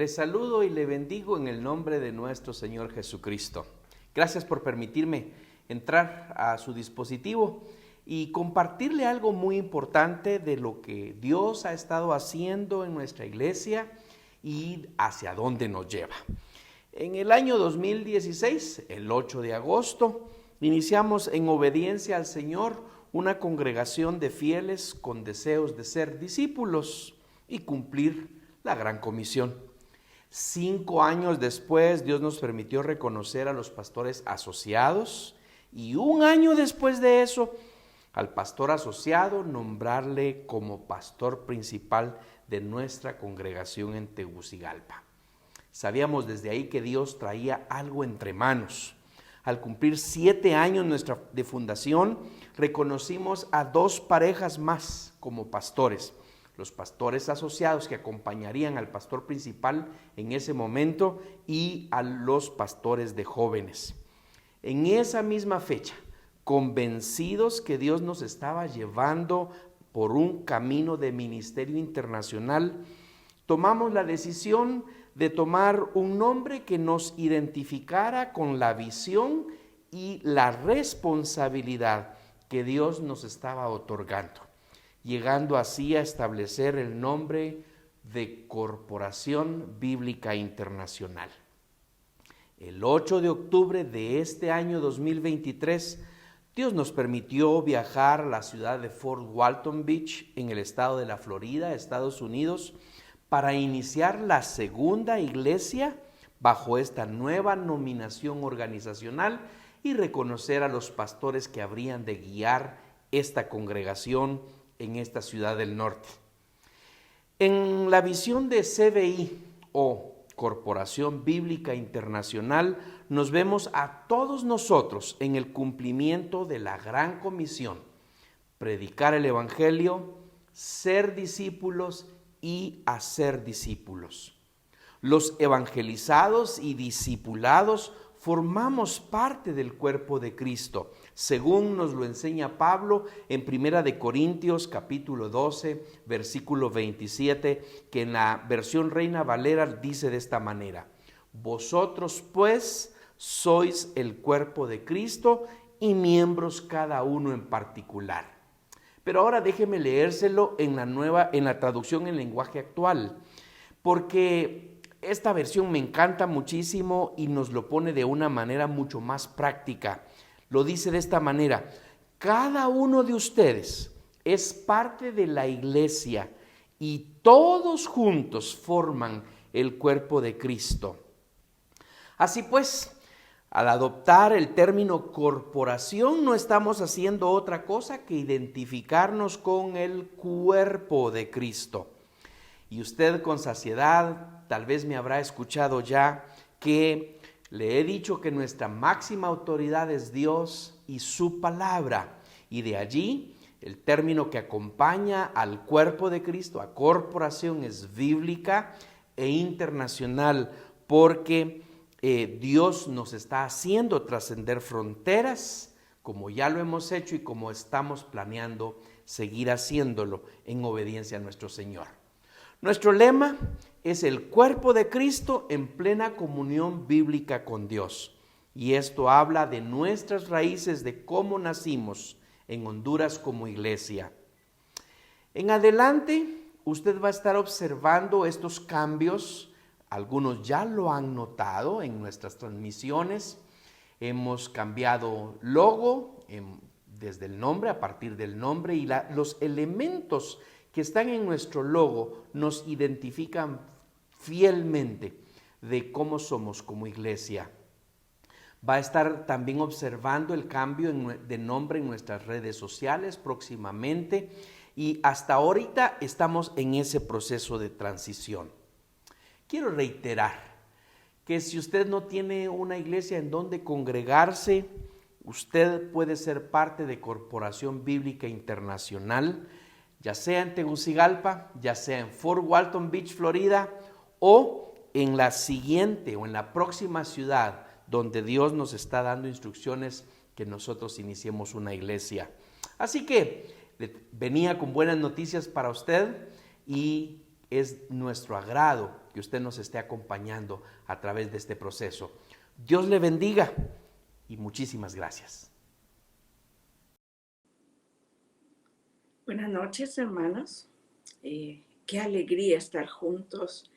Le saludo y le bendigo en el nombre de nuestro Señor Jesucristo. Gracias por permitirme entrar a su dispositivo y compartirle algo muy importante de lo que Dios ha estado haciendo en nuestra iglesia y hacia dónde nos lleva. En el año 2016, el 8 de agosto, iniciamos en obediencia al Señor una congregación de fieles con deseos de ser discípulos y cumplir la gran comisión. 5 años después, Dios nos permitió reconocer a los pastores asociados y 1 año después de eso, al pastor asociado nombrarle como pastor principal de nuestra congregación en Tegucigalpa. Sabíamos desde ahí que Dios traía algo entre manos. Al cumplir 7 años de fundación, reconocimos a 2 parejas más como pastores. Los pastores asociados que acompañarían al pastor principal en ese momento y a los pastores de jóvenes. En esa misma fecha, convencidos que Dios nos estaba llevando por un camino de ministerio internacional, tomamos la decisión de tomar un nombre que nos identificara con la visión y la responsabilidad que Dios nos estaba otorgando, llegando así a establecer el nombre de Corporación Bíblica Internacional. El 8 de octubre de este año 2023, Dios nos permitió viajar a la ciudad de Fort Walton Beach, en el estado de la Florida, Estados Unidos, para iniciar la segunda iglesia bajo esta nueva nominación organizacional y reconocer a los pastores que habrían de guiar esta congregación en esta ciudad del norte. En la visión de CBI o Corporación Bíblica Internacional, nos vemos a todos nosotros en el cumplimiento de la gran comisión: predicar el evangelio, ser discípulos y hacer discípulos. Los evangelizados y discipulados formamos parte del cuerpo de Cristo, según nos lo enseña Pablo en 1 Corintios capítulo 12, versículo 27, que en la versión Reina Valera dice de esta manera: vosotros pues sois el cuerpo de Cristo y miembros cada uno en particular. Pero ahora déjeme leérselo en la traducción en lenguaje actual, porque esta versión me encanta muchísimo y nos lo pone de una manera mucho más práctica. Lo dice de esta manera: cada uno de ustedes es parte de la iglesia y todos juntos forman el cuerpo de Cristo. Así pues, al adoptar el término corporación, no estamos haciendo otra cosa que identificarnos con el cuerpo de Cristo. Y usted con saciedad tal vez me habrá escuchado ya que le he dicho que nuestra máxima autoridad es Dios y su palabra. Y de allí el término que acompaña al cuerpo de Cristo, a corporación, es bíblica e internacional, porque Dios nos está haciendo trascender fronteras, como ya lo hemos hecho y como estamos planeando seguir haciéndolo en obediencia a nuestro Señor. Nuestro lema es el cuerpo de Cristo en plena comunión bíblica con Dios. Y esto habla de nuestras raíces, de cómo nacimos en Honduras como iglesia. En adelante, usted va a estar observando estos cambios. Algunos ya lo han notado en nuestras transmisiones. Hemos cambiado logo desde el nombre, a partir del nombre, y los elementos que están en nuestro logo nos identifican fielmente de cómo somos como iglesia. Va a estar también observando el cambio de nombre en nuestras redes sociales próximamente, y hasta ahorita estamos en ese proceso de transición. Quiero reiterar que si usted no tiene una iglesia en donde congregarse, usted puede ser parte de Corporación Bíblica Internacional, ya sea en Tegucigalpa, ya sea en Fort Walton Beach, Florida, o en la siguiente o en la próxima ciudad donde Dios nos está dando instrucciones que nosotros iniciemos una iglesia. Así que venía con buenas noticias para usted y es nuestro agrado que usted nos esté acompañando a través de este proceso. Dios le bendiga y muchísimas gracias. Buenas noches, hermanos. Qué alegría estar juntos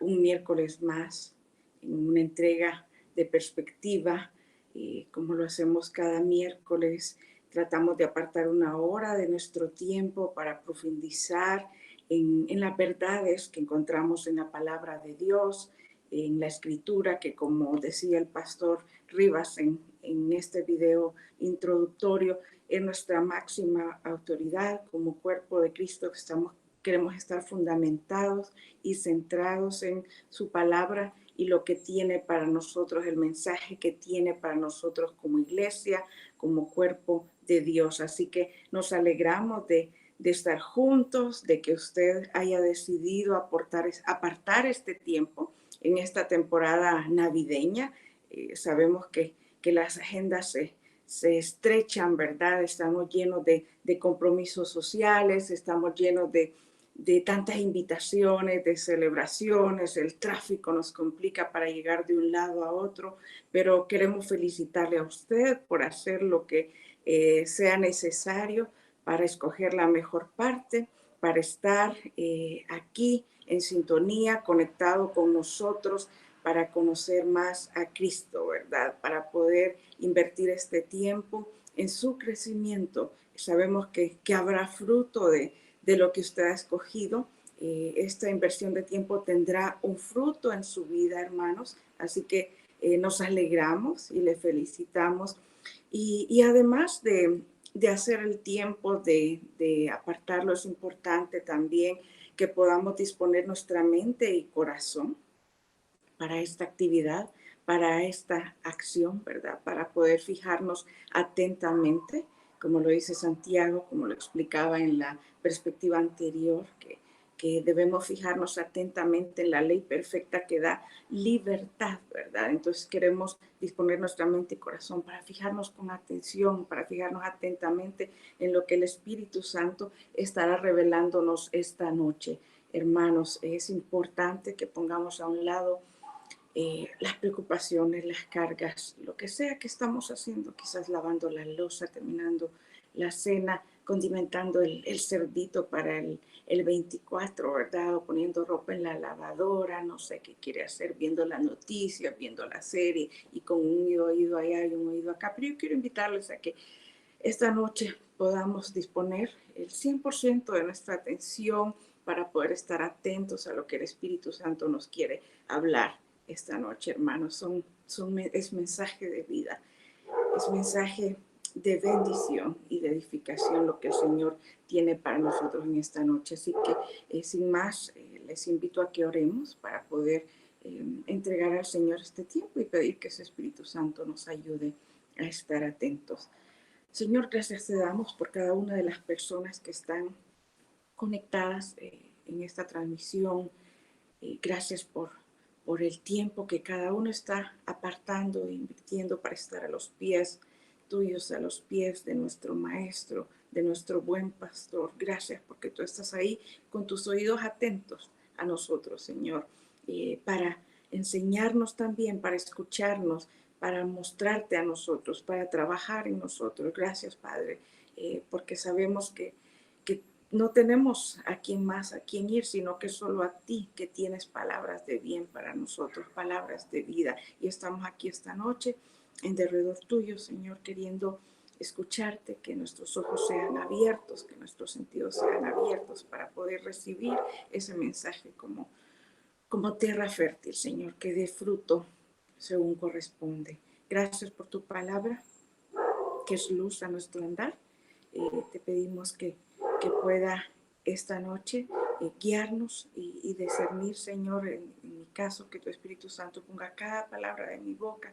un miércoles más en una entrega de perspectiva. Como lo hacemos cada miércoles, tratamos de apartar una hora de nuestro tiempo para profundizar en las verdades que encontramos en la palabra de Dios, en la escritura, que como decía el pastor Rivas en este video introductorio, es nuestra máxima autoridad como cuerpo de Cristo, que queremos estar fundamentados y centrados en su palabra y lo que tiene para nosotros, el mensaje que tiene para nosotros como iglesia, como cuerpo de Dios. Así que nos alegramos de estar juntos, de que usted haya decidido apartar este tiempo en esta temporada navideña. Sabemos que las agendas se estrechan, ¿verdad? Estamos llenos de compromisos sociales, estamos llenos de tantas invitaciones, de celebraciones, el tráfico nos complica para llegar de un lado a otro, pero queremos felicitarle a usted por hacer lo que sea necesario para escoger la mejor parte, para estar aquí en sintonía, conectado con nosotros, para conocer más a Cristo, ¿verdad? Para poder invertir este tiempo en su crecimiento. Sabemos que habrá fruto de lo que usted ha escogido. Esta inversión de tiempo tendrá un fruto en su vida, hermanos. Así que nos alegramos y le felicitamos. Y además de hacer el tiempo, de apartarlo, es importante también que podamos disponer nuestra mente y corazón para esta actividad, para esta acción, ¿verdad? Para poder fijarnos atentamente, como lo dice Santiago, como lo explicaba en la perspectiva anterior, que debemos fijarnos atentamente en la ley perfecta que da libertad, ¿verdad? Entonces queremos disponer nuestra mente y corazón para fijarnos con atención, para fijarnos atentamente en lo que el Espíritu Santo estará revelándonos esta noche. Hermanos, es importante que pongamos a un lado las preocupaciones, las cargas, lo que sea que estamos haciendo, quizás lavando la loza, terminando la cena, condimentando el cerdito para el 24, ¿verdad? O poniendo ropa en la lavadora, no sé qué quiere hacer, viendo las noticias, viendo la serie y con un oído allá y un oído acá. Pero yo quiero invitarles a que esta noche podamos disponer el 100% de nuestra atención para poder estar atentos a lo que el Espíritu Santo nos quiere hablar esta noche, hermanos. Es mensaje de vida, es mensaje de bendición y de edificación lo que el Señor tiene para nosotros en esta noche. Así que sin más, les invito a que oremos para poder entregar al Señor este tiempo y pedir que su Espíritu Santo nos ayude a estar atentos. Señor, gracias te damos por cada una de las personas que están conectadas en esta transmisión. Gracias por el tiempo que cada uno está apartando e invirtiendo para estar a los pies tuyos, a los pies de nuestro Maestro, de nuestro buen pastor. Gracias porque tú estás ahí con tus oídos atentos a nosotros, Señor, para enseñarnos también, para escucharnos, para mostrarte a nosotros, para trabajar en nosotros. Gracias, Padre, porque sabemos que no tenemos a quién más, a quién ir, sino que solo a ti, que tienes palabras de bien para nosotros, palabras de vida. Y estamos aquí esta noche en derredor tuyo, Señor, queriendo escucharte, que nuestros ojos sean abiertos, que nuestros sentidos sean abiertos para poder recibir ese mensaje como tierra fértil, Señor, que dé fruto según corresponde. Gracias por tu palabra, que es luz a nuestro andar. Te pedimos que pueda esta noche guiarnos y discernir, Señor, en mi caso, que tu Espíritu Santo ponga cada palabra de mi boca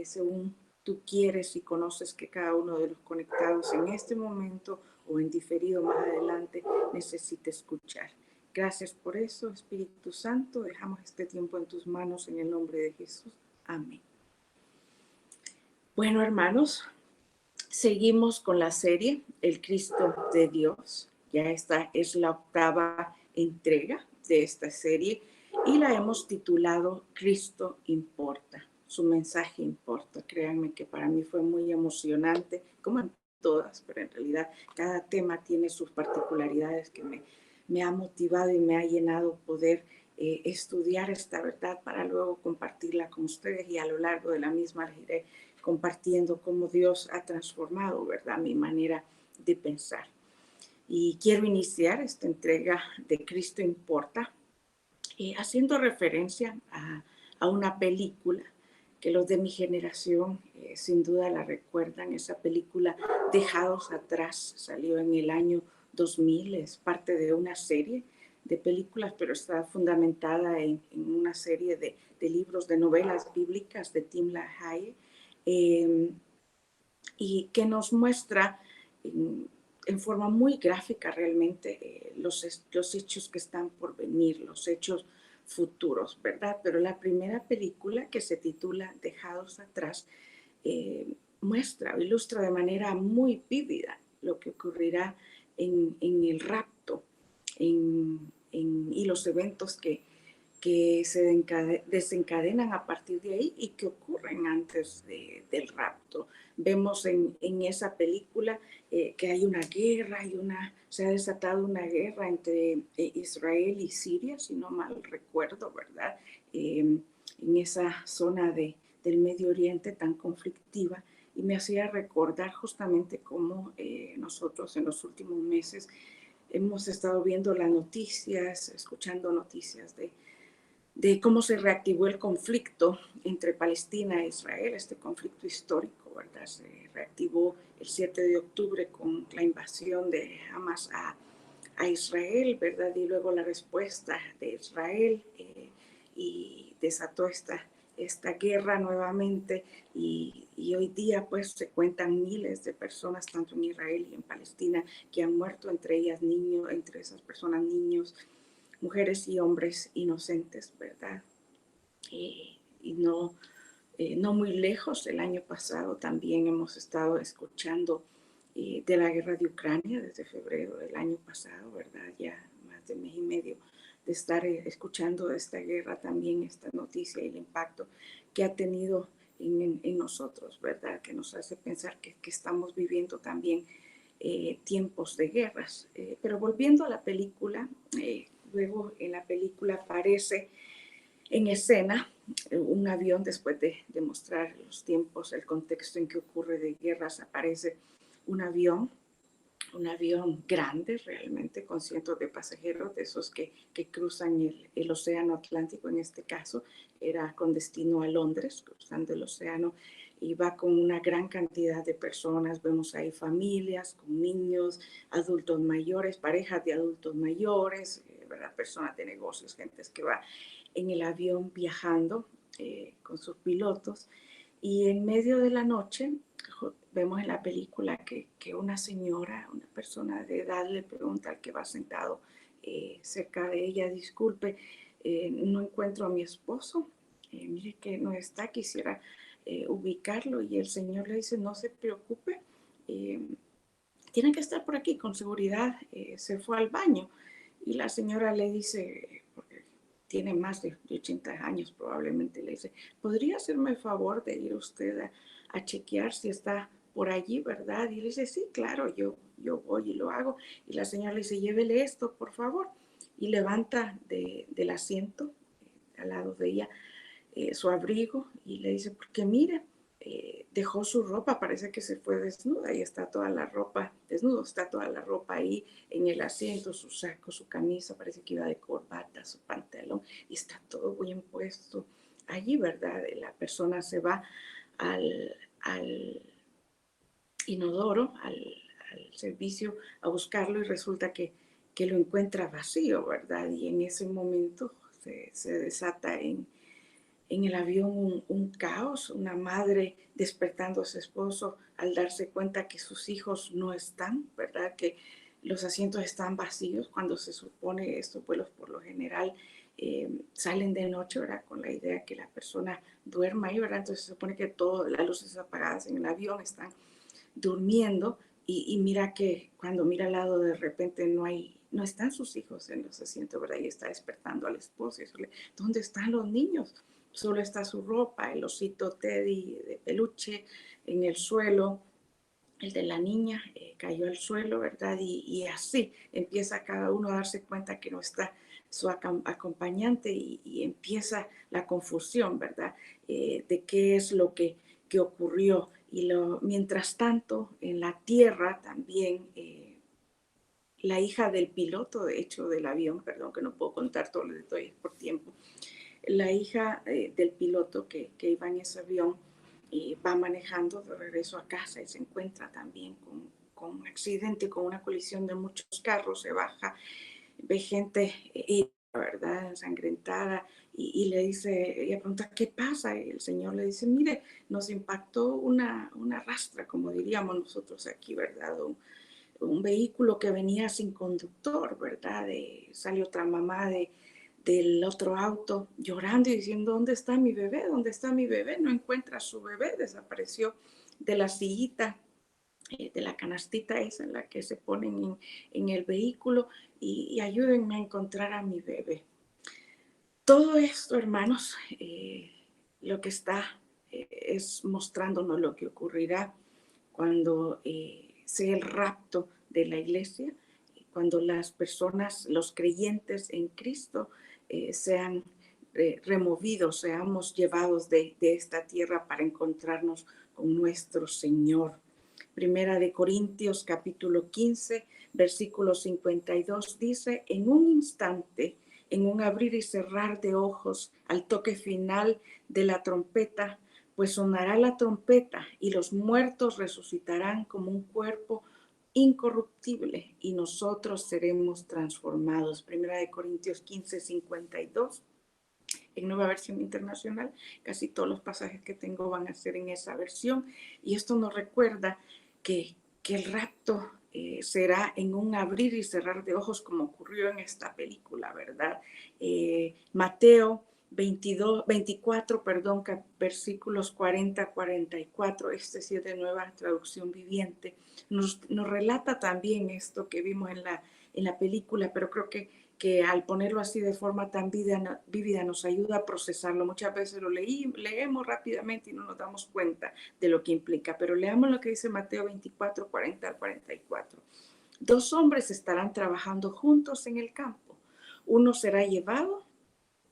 según tú quieres y conoces que cada uno de los conectados en este momento o en diferido más adelante necesita escuchar. Gracias por eso, Espíritu Santo. Dejamos este tiempo en tus manos en el nombre de Jesús. Amén. Bueno, hermanos, seguimos con la serie El Cristo de Dios. Ya esta es la octava entrega de esta serie y la hemos titulado Cristo importa, su mensaje importa. Créanme que para mí fue muy emocionante, como en todas, pero en realidad cada tema tiene sus particularidades que me ha motivado y me ha llenado poder estudiar esta verdad para luego compartirla con ustedes, y a lo largo de la misma les iré compartiendo cómo Dios ha transformado, ¿verdad?, mi manera de pensar. Y quiero iniciar esta entrega de Cristo importa haciendo referencia a una película que los de mi generación sin duda la recuerdan. Esa película Dejados Atrás salió en el año 2000, es parte de una serie de películas, pero está fundamentada en una serie de libros, de novelas bíblicas de Tim LaHaye, y que nos muestra en forma muy gráfica realmente los hechos que están por venir, los hechos futuros, ¿verdad? Pero la primera película, que se titula Dejados Atrás, muestra o ilustra de manera muy vívida lo que ocurrirá en el rapto y los eventos que se desencadenan a partir de ahí y que ocurren antes del rapto. Vemos en esa película que hay una guerra, se ha desatado una guerra entre Israel y Siria, si no mal recuerdo, ¿verdad? En esa zona del Medio Oriente tan conflictiva, y me hacía recordar justamente cómo nosotros en los últimos meses hemos estado viendo las noticias, escuchando noticias de cómo se reactivó el conflicto entre Palestina e Israel, este conflicto histórico, ¿verdad? Se reactivó el 7 de octubre con la invasión de Hamas a Israel, ¿verdad? Y luego la respuesta de Israel y desató esta guerra nuevamente, y hoy día pues se cuentan miles de personas, tanto en Israel y en Palestina, que han muerto, entre ellas niños, entre esas personas niños, mujeres y hombres inocentes, ¿verdad? Y no muy lejos, el año pasado también hemos estado escuchando de la guerra de Ucrania desde febrero del año pasado, ¿verdad? Ya más de mes y medio de estar escuchando de esta guerra, también esta noticia y el impacto que ha tenido en nosotros, ¿verdad? Que nos hace pensar que estamos viviendo también tiempos de guerras. Pero volviendo a la película, luego en la película aparece en escena un avión, después de mostrar los tiempos, el contexto en que ocurre de guerras, aparece un avión grande realmente, con cientos de pasajeros, de esos que cruzan el océano Atlántico. En este caso era con destino a Londres, cruzando el océano, y va con una gran cantidad de personas. Vemos ahí familias con niños, adultos mayores, parejas de adultos mayores, ¿verdad? Personas de negocios, gentes que va en el avión viajando con sus pilotos. Y en medio de la noche vemos en la película que una señora, una persona de edad, le pregunta al que va sentado cerca de ella: disculpe, no encuentro a mi esposo, mire que no está, quisiera ubicarlo. Y el señor le dice: no se preocupe, tiene que estar por aquí, con seguridad se fue al baño. Y la señora le dice, porque tiene más de 80 años probablemente, le dice: ¿podría hacerme el favor de ir usted a chequear si está por allí, verdad? Y le dice: sí, claro, yo voy y lo hago. Y la señora le dice: llévele esto, por favor. Y levanta del asiento al lado de ella su abrigo, y le dice: porque mire, dejó su ropa, parece que se fue desnuda, y está toda la ropa, desnudo, está toda la ropa ahí en el asiento, su saco, su camisa, parece que iba de corbata, su pantalón, y está todo bien puesto allí, ¿verdad? La persona se va al inodoro, al servicio, a buscarlo, y resulta que lo encuentra vacío, ¿verdad? Y en ese momento se desata en el avión un caos, una madre despertando a su esposo al darse cuenta que sus hijos no están, ¿verdad? Que los asientos están vacíos, cuando se supone estos vuelos por lo general salen de noche, ¿verdad? Con la idea que la persona duerma ahí, ¿verdad? Entonces se supone que todas las luces apagadas en el avión están durmiendo, Y mira que cuando mira al lado de repente no están sus hijos en los asientos, ¿verdad? Y está despertando al esposo. Y ¿dónde están los niños? Solo está su ropa, el osito Teddy de peluche en el suelo, el de la niña cayó al suelo, ¿verdad? Y así empieza cada uno a darse cuenta que no está su acompañante y empieza la confusión, ¿verdad? De qué es lo que ocurrió. Mientras tanto, en la tierra también, la hija del piloto, de hecho, del avión, perdón que no puedo contar todos los detalles por tiempo, la hija del piloto que iba en ese avión va manejando de regreso a casa y se encuentra también con un accidente, con una colisión de muchos carros, se baja, ve gente herida, ¿verdad?, ensangrentada, y le dice, ella pregunta, ¿qué pasa? Y el señor le dice, mire, nos impactó una rastra, como diríamos nosotros aquí, ¿verdad? Un vehículo que venía sin conductor, ¿verdad? Salió otra mamá del otro auto llorando y diciendo, ¿dónde está mi bebé? ¿Dónde está mi bebé? No encuentra a su bebé, desapareció de la sillita, de la canastita esa en la que se ponen en el vehículo y ayúdenme a encontrar a mi bebé. Todo esto, hermanos, lo que está es mostrándonos lo que ocurrirá cuando sea el rapto de la iglesia, cuando las personas, los creyentes en Cristo, sean removidos, seamos llevados de esta tierra para encontrarnos con nuestro Señor. Primera de Corintios capítulo 15, versículo 52 dice, en un instante, en un abrir y cerrar de ojos, al toque final de la trompeta, pues sonará la trompeta y los muertos resucitarán como un cuerpo incorruptible y nosotros seremos transformados. Primera de Corintios 15, 52. En Nueva Versión Internacional, casi todos los pasajes que tengo van a ser en esa versión. Y esto nos recuerda que el rapto será en un abrir y cerrar de ojos, como ocurrió en esta película, ¿verdad? Mateo 24, perdón, versículos 40-44, este sí es de Nueva Traducción Viviente, nos relata también esto que vimos en la película, pero creo que al ponerlo así de forma tan vívida nos ayuda a procesarlo. Muchas veces leemos rápidamente y no nos damos cuenta de lo que implica, pero leamos lo que dice Mateo 24, 40 al 44. Dos hombres estarán trabajando juntos en el campo. Uno será llevado,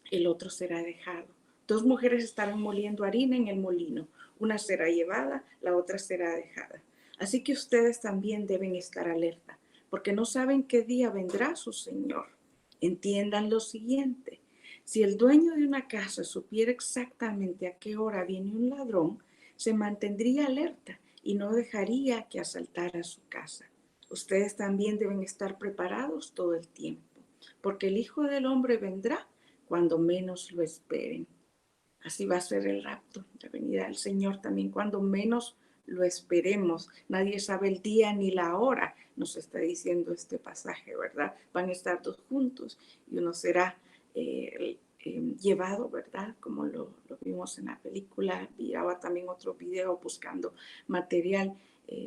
el otro será dejado. Dos mujeres estarán moliendo harina en el molino. Una será llevada, la otra será dejada. Así que ustedes también deben estar alerta, porque no saben qué día vendrá su Señor. Entiendan lo siguiente. Si el dueño de una casa supiera exactamente a qué hora viene un ladrón, se mantendría alerta y no dejaría que asaltara su casa. Ustedes también deben estar preparados todo el tiempo, porque el Hijo del Hombre vendrá cuando menos lo esperen. Así va a ser el rapto, la venida del Señor también cuando menos lo esperemos. Nadie sabe el día ni la hora, nos está diciendo este pasaje, ¿verdad? Van a estar dos juntos y uno será llevado, ¿verdad? Como lo vimos en la película. Miraba también otro video buscando material,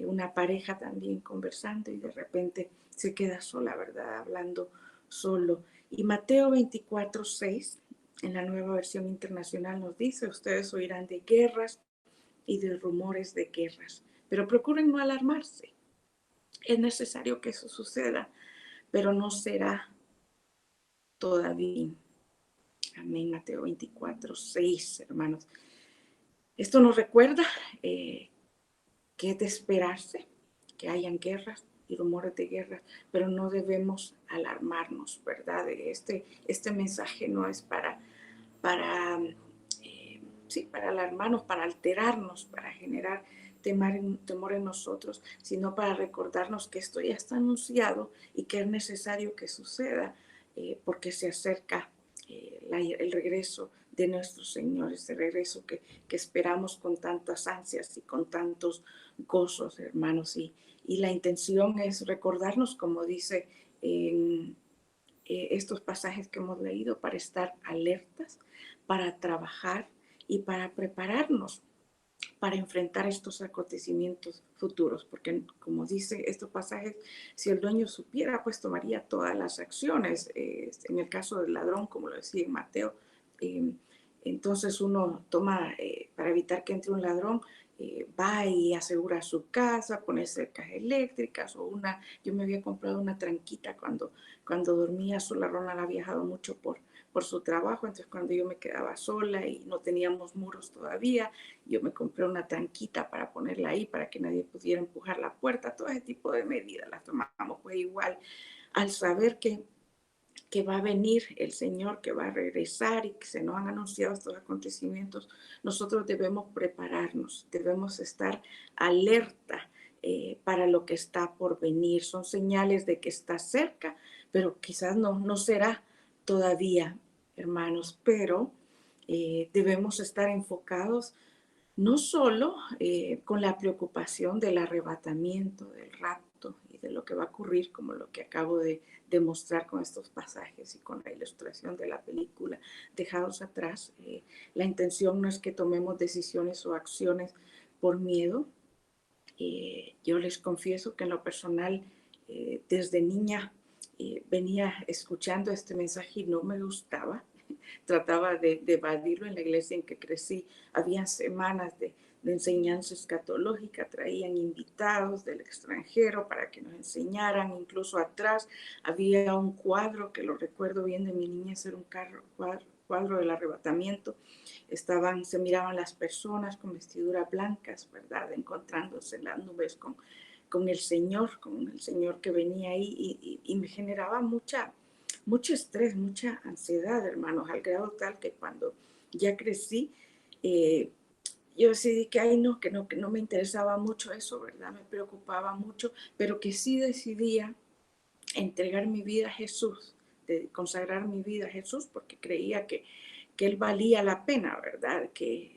una pareja también conversando y de repente se queda sola, ¿verdad? Hablando solo. Y Mateo 24, 6 en la Nueva Versión Internacional nos dice, ustedes oirán de guerras y de rumores de guerras, pero procuren no alarmarse. Es necesario que eso suceda, pero no será todavía. Amén, Mateo 24, 6, hermanos. Esto nos recuerda que es de esperarse que hayan guerras y rumores de guerras, pero no debemos alarmarnos, ¿verdad? Este mensaje no es para alarmarnos, para alterarnos, para generar temor en nosotros, sino para recordarnos que esto ya está anunciado y que es necesario que suceda porque se acerca el regreso de nuestro Señor, ese regreso que esperamos con tantas ansias y con tantos gozos, hermanos. Y la intención es recordarnos, como dice en estos pasajes que hemos leído, para estar alertas, para trabajar y para prepararnos para enfrentar estos acontecimientos futuros, porque como dice estos pasajes, si el dueño supiera, pues tomaría todas las acciones. En el caso del ladrón, como lo decía en Mateo, eh, entonces uno toma, para evitar que entre un ladrón, va y asegura su casa, pone cercas eléctricas o yo me había comprado una tranquita cuando dormía sola. Ronald ha viajado mucho por su trabajo, entonces cuando yo me quedaba sola y no teníamos muros todavía, yo me compré una tranquita para ponerla ahí para que nadie pudiera empujar la puerta. Todo ese tipo de medidas las tomamos. Pues igual, al saber que va a venir el Señor, que va a regresar y que se nos han anunciado estos acontecimientos, nosotros debemos prepararnos, debemos estar alerta para lo que está por venir. Son señales de que está cerca, pero quizás no será todavía, hermanos, pero debemos estar enfocados no solo con la preocupación del arrebatamiento, del rapto y de lo que va a ocurrir, como lo que acabo de demostrar con estos pasajes y con la ilustración de la película Dejados Atrás. La intención no es que tomemos decisiones o acciones por miedo. Yo les confieso que en lo personal, desde niña, venía escuchando este mensaje y no me gustaba. Trataba de evadirlo. En la iglesia en que crecí. Había semanas de enseñanza escatológica, traían invitados del extranjero para que nos enseñaran. Incluso atrás había un cuadro que lo recuerdo bien de mi niñez, era un cuadro del arrebatamiento. Se miraban las personas con vestiduras blancas, ¿verdad? Encontrándose en las nubes con el Señor que venía ahí, y me generaba mucho estrés, mucha ansiedad, hermanos, al grado tal que cuando ya crecí, eh, yo decidí que, ay, no, que no me interesaba mucho eso, ¿verdad? Me preocupaba mucho, pero que sí decidía entregar mi vida a Jesús, de consagrar mi vida a Jesús, porque creía que Él valía la pena, ¿verdad? Que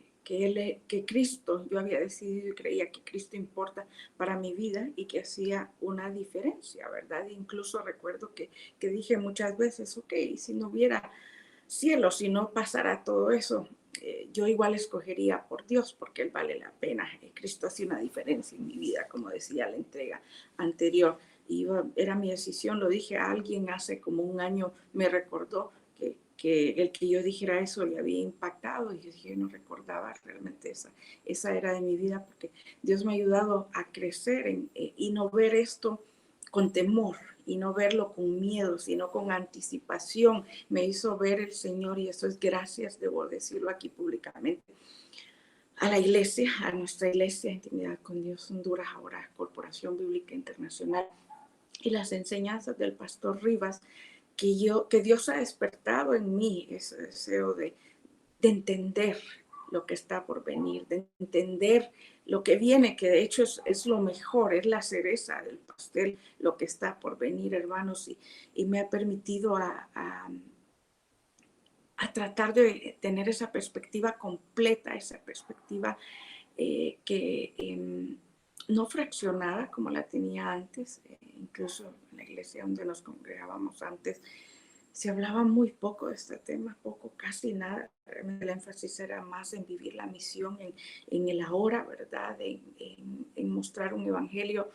Cristo, yo había decidido y creía que Cristo importa para mi vida y que hacía una diferencia, ¿verdad? Incluso recuerdo que dije muchas veces, ok, si no hubiera cielo, si no pasara todo eso, yo igual escogería por Dios, porque Él vale la pena. Cristo hace una diferencia en mi vida, como decía la entrega anterior. Era mi decisión, lo dije a alguien hace como un año, me recordó que el que yo dijera eso le había impactado, y yo dije, no recordaba realmente esa era de mi vida, porque Dios me ha ayudado a crecer y no ver esto con temor y no verlo con miedo, sino con anticipación. Me hizo ver el Señor, y eso es gracias, debo decirlo aquí públicamente, a la iglesia, a nuestra iglesia Intimidad con Dios Honduras, ahora Corporación Bíblica Internacional, y las enseñanzas del pastor Rivas, que Dios ha despertado en mí ese deseo de entender lo que está por venir, de entender lo que viene, que de hecho es lo mejor, es la cereza del pastel, lo que está por venir, hermanos, y me ha permitido a tratar de tener esa perspectiva completa, esa perspectiva no fraccionada como la tenía antes. Incluso en la iglesia donde nos congregábamos antes, se hablaba muy poco de este tema, poco, casi nada. Realmente el énfasis era más en vivir la misión, en el ahora, ¿verdad? En mostrar un evangelio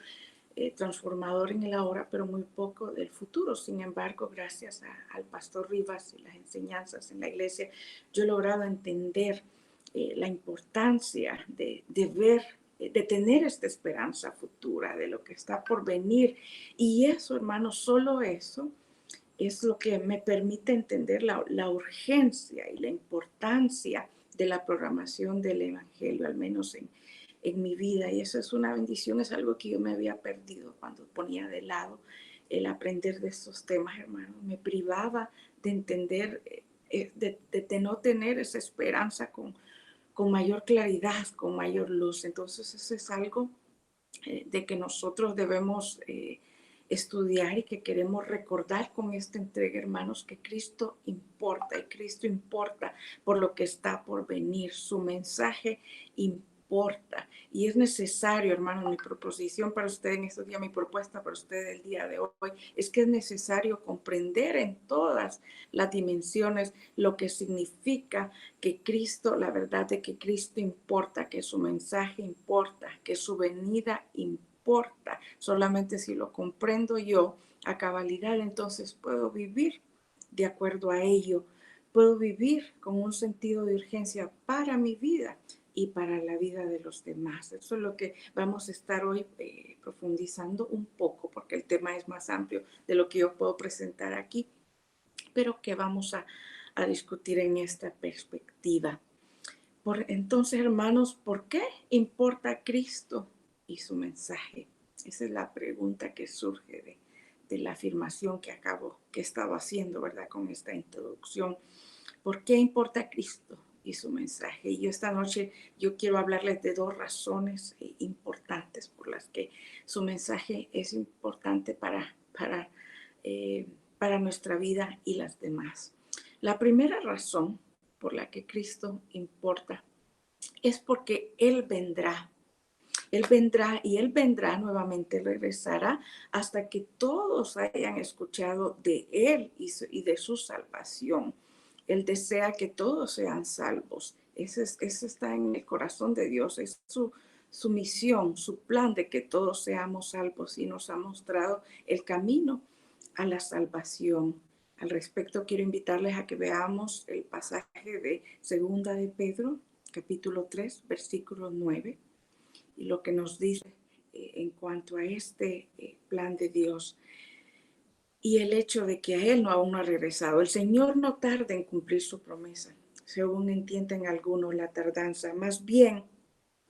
transformador en el ahora, pero muy poco del futuro. Sin embargo, gracias al pastor Rivas y las enseñanzas en la iglesia, yo he logrado entender la importancia de ver, de tener esta esperanza futura de lo que está por venir. Y eso, hermanos, solo eso es lo que me permite entender la urgencia y la importancia de la programación del Evangelio, al menos en mi vida. Y eso es una bendición, es algo que yo me había perdido cuando ponía de lado el aprender de estos temas, hermano. Me privaba de entender, de no tener esa esperanza con mayor claridad, con mayor luz. Entonces eso es algo de que nosotros debemos estudiar, y que queremos recordar con esta entrega, hermanos, que Cristo importa, y Cristo importa por lo que está por venir. Su mensaje importa, importa. Y es necesario, hermano, mi proposición para usted en estos días, mi propuesta para usted el día de hoy, es que es necesario comprender en todas las dimensiones lo que significa que Cristo, la verdad de que Cristo importa, que su mensaje importa, que su venida importa. Solamente si lo comprendo yo a cabalidad, entonces puedo vivir de acuerdo a ello. Puedo vivir con un sentido de urgencia para mi vida y para la vida de los demás. Eso es lo que vamos a estar hoy profundizando un poco, porque el tema es más amplio de lo que yo puedo presentar aquí, pero que vamos a discutir en esta perspectiva. Entonces, hermanos, ¿por qué importa Cristo y su mensaje? Esa es la pregunta que surge de la afirmación que estaba haciendo, ¿verdad? Con esta introducción. ¿Por qué importa Cristo y su mensaje? Y yo esta noche yo quiero hablarles de dos razones importantes por las que su mensaje es importante para nuestra vida y las demás. La primera razón por la que Cristo importa es porque Él vendrá. Él vendrá y Él vendrá nuevamente, regresará hasta que todos hayan escuchado de Él y de su salvación. Él desea que todos sean salvos. Ese está en el corazón de Dios. Es su misión, su plan de que todos seamos salvos, y nos ha mostrado el camino a la salvación. Al respecto, quiero invitarles a que veamos el pasaje de Segunda de Pedro, capítulo 3, versículo 9, y lo que nos dice en cuanto a este plan de Dios y el hecho de que a Él aún no ha regresado. El Señor no tarda en cumplir su promesa, según entienden algunos la tardanza. Más bien,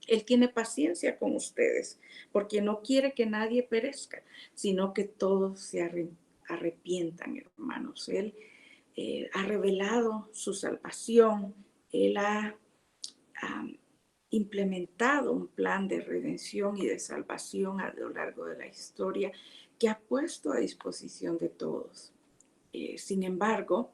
Él tiene paciencia con ustedes, porque no quiere que nadie perezca, sino que todos se arrepientan, hermanos. Él ha revelado su salvación. Él ha implementado un plan de redención y de salvación a lo largo de la historia que ha puesto a disposición de todos. Sin embargo,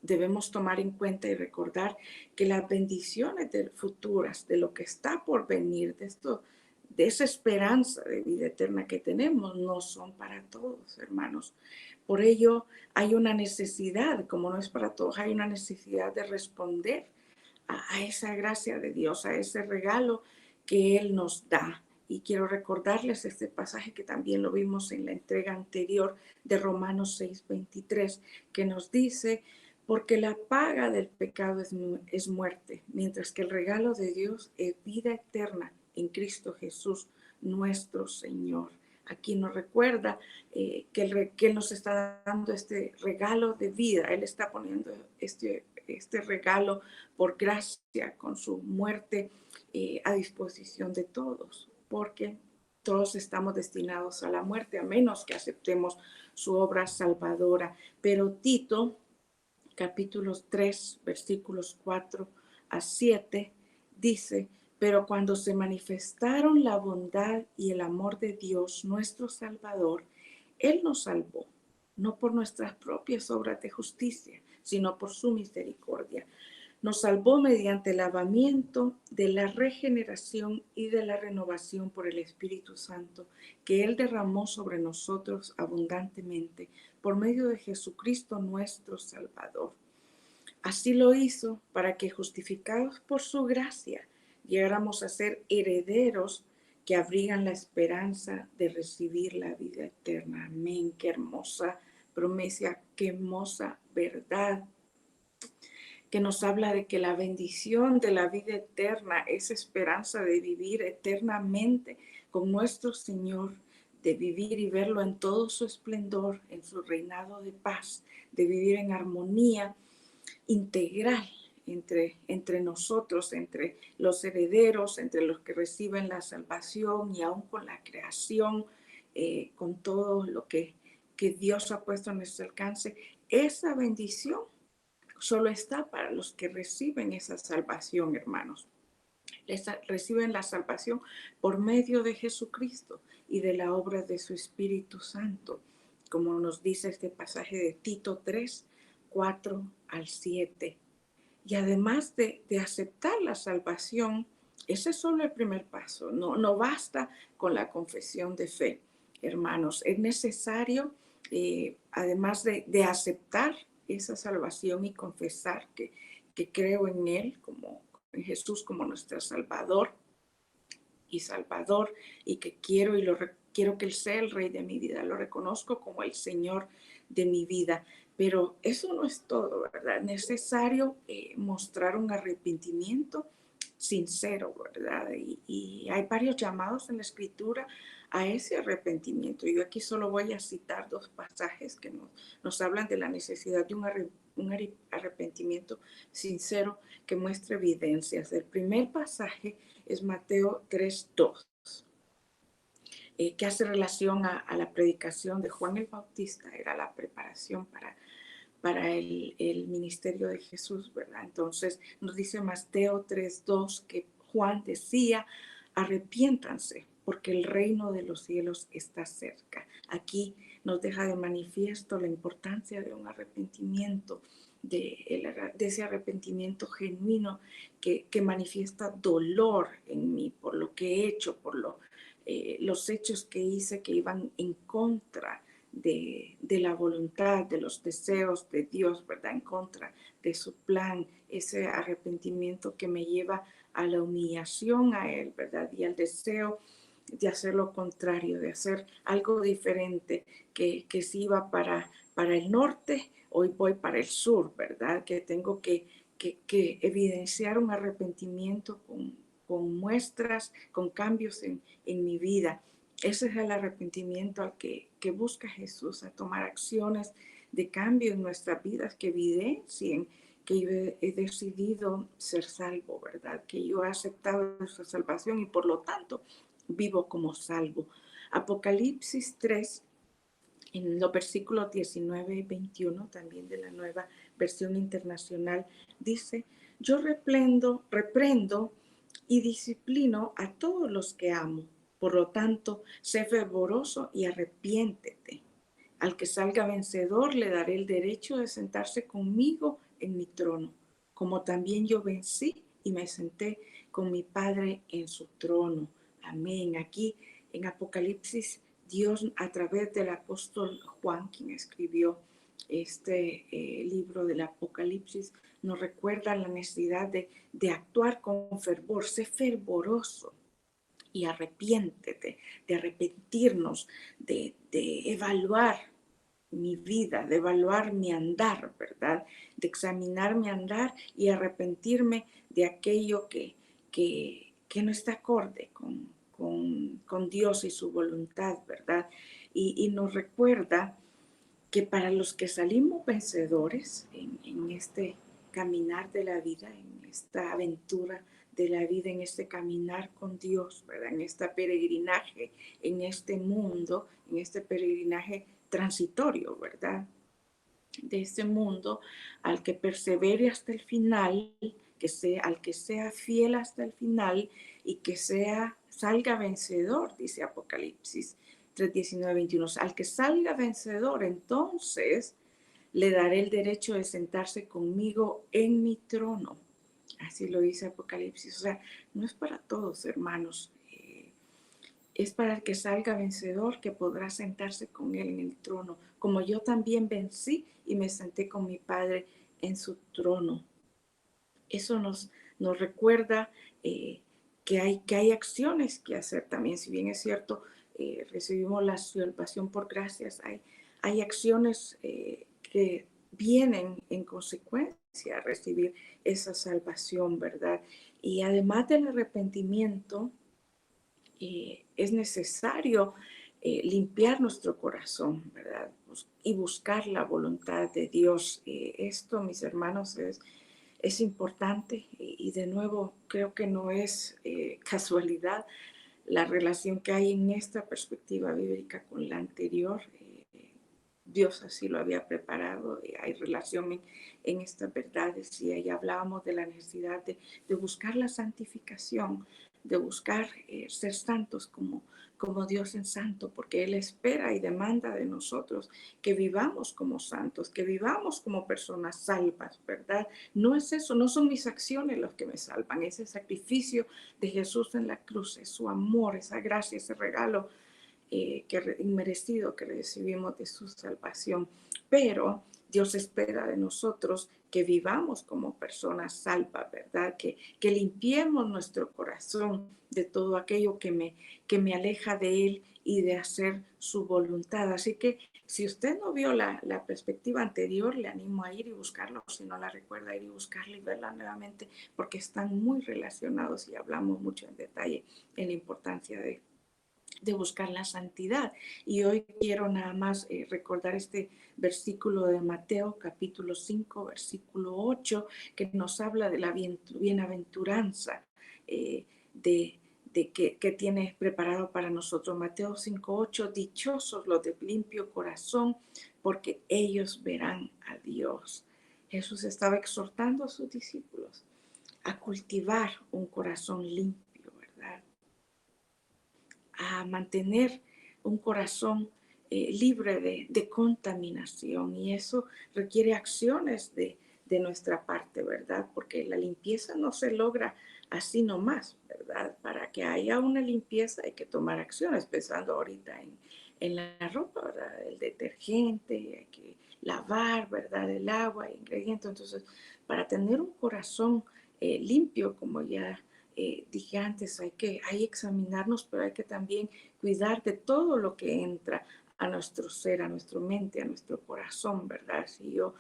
debemos tomar en cuenta y recordar que las bendiciones futuras, de lo que está por venir, de esa esperanza de vida eterna que tenemos, no son para todos, hermanos. Por ello, hay una necesidad, como no es para todos, hay una necesidad de responder a esa gracia de Dios, a ese regalo que Él nos da. Y quiero recordarles este pasaje que también lo vimos en la entrega anterior de Romanos 6:23, que nos dice: porque la paga del pecado es muerte, mientras que el regalo de Dios es vida eterna en Cristo Jesús, nuestro Señor. Aquí nos recuerda que Él nos está dando este regalo de vida. Él está poniendo este regalo por gracia con su muerte a disposición de todos, porque todos estamos destinados a la muerte, a menos que aceptemos su obra salvadora. Pero Tito, capítulo 3, versículos 4-7, dice: pero cuando se manifestaron la bondad y el amor de Dios, nuestro Salvador, Él nos salvó, no por nuestras propias obras de justicia, sino por su misericordia. Nos salvó mediante el lavamiento de la regeneración y de la renovación por el Espíritu Santo, que Él derramó sobre nosotros abundantemente por medio de Jesucristo nuestro Salvador. Así lo hizo para que, justificados por su gracia, llegáramos a ser herederos que abrigan la esperanza de recibir la vida eterna. Amén. Qué hermosa promesa, qué hermosa verdad, que nos habla de que la bendición de la vida eterna es esperanza de vivir eternamente con nuestro Señor, de vivir y verlo en todo su esplendor, en su reinado de paz, de vivir en armonía integral entre nosotros, entre los herederos, entre los que reciben la salvación y aún con la creación, con todo lo que Dios ha puesto a nuestro alcance. Esa bendición solo está para los que reciben esa salvación, hermanos. Reciben la salvación por medio de Jesucristo y de la obra de su Espíritu Santo, como nos dice este pasaje de Tito 3, 4-7. Y además de aceptar la salvación, ese es solo el primer paso. No basta con la confesión de fe, hermanos. Es necesario, además de aceptar esa salvación y confesar que creo en Él, como en Jesús como nuestro Salvador y Salvador, y que quiero que Él sea el Rey de mi vida, lo reconozco como el Señor de mi vida. Pero eso no es todo, ¿verdad? Es necesario mostrar un arrepentimiento sincero, ¿verdad? Y hay varios llamados en la Escritura a ese arrepentimiento. Yo aquí solo voy a citar dos pasajes que nos hablan de la necesidad de un arrepentimiento sincero que muestre evidencias. El primer pasaje es Mateo 3:2, que hace relación a la predicación de Juan el Bautista. Era la preparación para el ministerio de Jesús, ¿verdad? Entonces nos dice Mateo 3:2 que Juan decía: arrepiéntanse, porque el reino de los cielos está cerca. Aquí nos deja de manifiesto la importancia de un arrepentimiento, de ese arrepentimiento genuino que manifiesta dolor en mí por lo que he hecho, por los hechos que hice que iban en contra de la voluntad, de los deseos de Dios, ¿verdad? En contra de su plan, ese arrepentimiento que me lleva a la humillación a Él, ¿verdad? Y al deseo de hacer lo contrario, de hacer algo diferente, que si iba para el norte, hoy voy para el sur, ¿verdad? Que tengo que evidenciar un arrepentimiento con muestras, con cambios en mi vida. Ese es el arrepentimiento al que busca Jesús, a tomar acciones de cambio en nuestras vidas que evidencien que yo he decidido ser salvo, ¿verdad? Que yo he aceptado esa salvación y por lo tanto vivo como salvo. Apocalipsis 3, en los versículos 19 y 21, también de la Nueva Versión Internacional, dice: yo reprendo y disciplino a todos los que amo. Por lo tanto, sé fervoroso y arrepiéntete. Al que salga vencedor le daré el derecho de sentarse conmigo en mi trono, como también yo vencí y me senté con mi Padre en su trono. Amén. Aquí en Apocalipsis, Dios, a través del apóstol Juan, quien escribió este libro del Apocalipsis, nos recuerda la necesidad de actuar con fervor, sé fervoroso y arrepiéntete, de arrepentirnos, de evaluar mi vida, de evaluar mi andar, ¿verdad? De examinar mi andar y arrepentirme de aquello que no está acorde con Dios y su voluntad, ¿verdad? Y nos recuerda que para los que salimos vencedores en este caminar de la vida, en esta aventura de la vida, en este caminar con Dios, ¿verdad? En este peregrinaje, en este mundo, en este peregrinaje transitorio, ¿verdad? De este mundo, al que persevere hasta el final, al que sea fiel hasta el final y que salga vencedor, dice Apocalipsis 3:19, 21. Al que salga vencedor, entonces le daré el derecho de sentarse conmigo en mi trono. Así lo dice Apocalipsis. O sea, no es para todos, hermanos. Es para el que salga vencedor, que podrá sentarse con él en el trono, como yo también vencí y me senté con mi Padre en su trono. Eso nos recuerda que hay acciones que hacer también. Si bien es cierto, recibimos la salvación por gracias, hay acciones que vienen en consecuencia a recibir esa salvación, ¿verdad? Y además del arrepentimiento, es necesario limpiar nuestro corazón, ¿verdad? Y buscar la voluntad de Dios. Esto, mis hermanos, es importante y de nuevo creo que no es casualidad la relación que hay en esta perspectiva bíblica con la anterior. Dios así lo había preparado, hay relación en estas verdades y ahí hablábamos de la necesidad de buscar la santificación, de buscar ser santos como Dios en santo, porque Él espera y demanda de nosotros que vivamos como santos, que vivamos como personas salvas, ¿verdad? No es eso, no son mis acciones los que me salvan, es el sacrificio de Jesús en la cruz, es su amor, esa gracia, ese regalo inmerecido que recibimos de su salvación. Pero Dios espera de nosotros que vivamos como personas salvas, ¿verdad? Que limpiemos nuestro corazón de todo aquello que me aleja de Él y de hacer su voluntad. Así que si usted no vio la perspectiva anterior, le animo a ir y buscarlo. Si no la recuerda, ir y buscarla y verla nuevamente, porque están muy relacionados y hablamos mucho en detalle en la importancia de buscar la santidad. Y hoy quiero nada más recordar este versículo de Mateo capítulo 5, versículo 8, que nos habla de la bienaventuranza eh, que tiene preparado para nosotros. Mateo 5, 8, dichosos los de limpio corazón, porque ellos verán a Dios. Jesús estaba exhortando a sus discípulos a cultivar un corazón limpio, ¿verdad? A mantener un corazón libre de contaminación, y eso requiere acciones de nuestra parte, ¿verdad? Porque la limpieza no se logra así nomás, ¿verdad? Para que haya una limpieza hay que tomar acciones, pensando ahorita en la ropa, ¿verdad? El detergente, hay que lavar, ¿verdad? El agua, ingredientes. Entonces, para tener un corazón limpio, como ya dije antes, hay que examinarnos, pero hay que también cuidar de todo lo que entra a nuestro ser, a nuestra mente, a nuestro corazón, ¿verdad? Si yo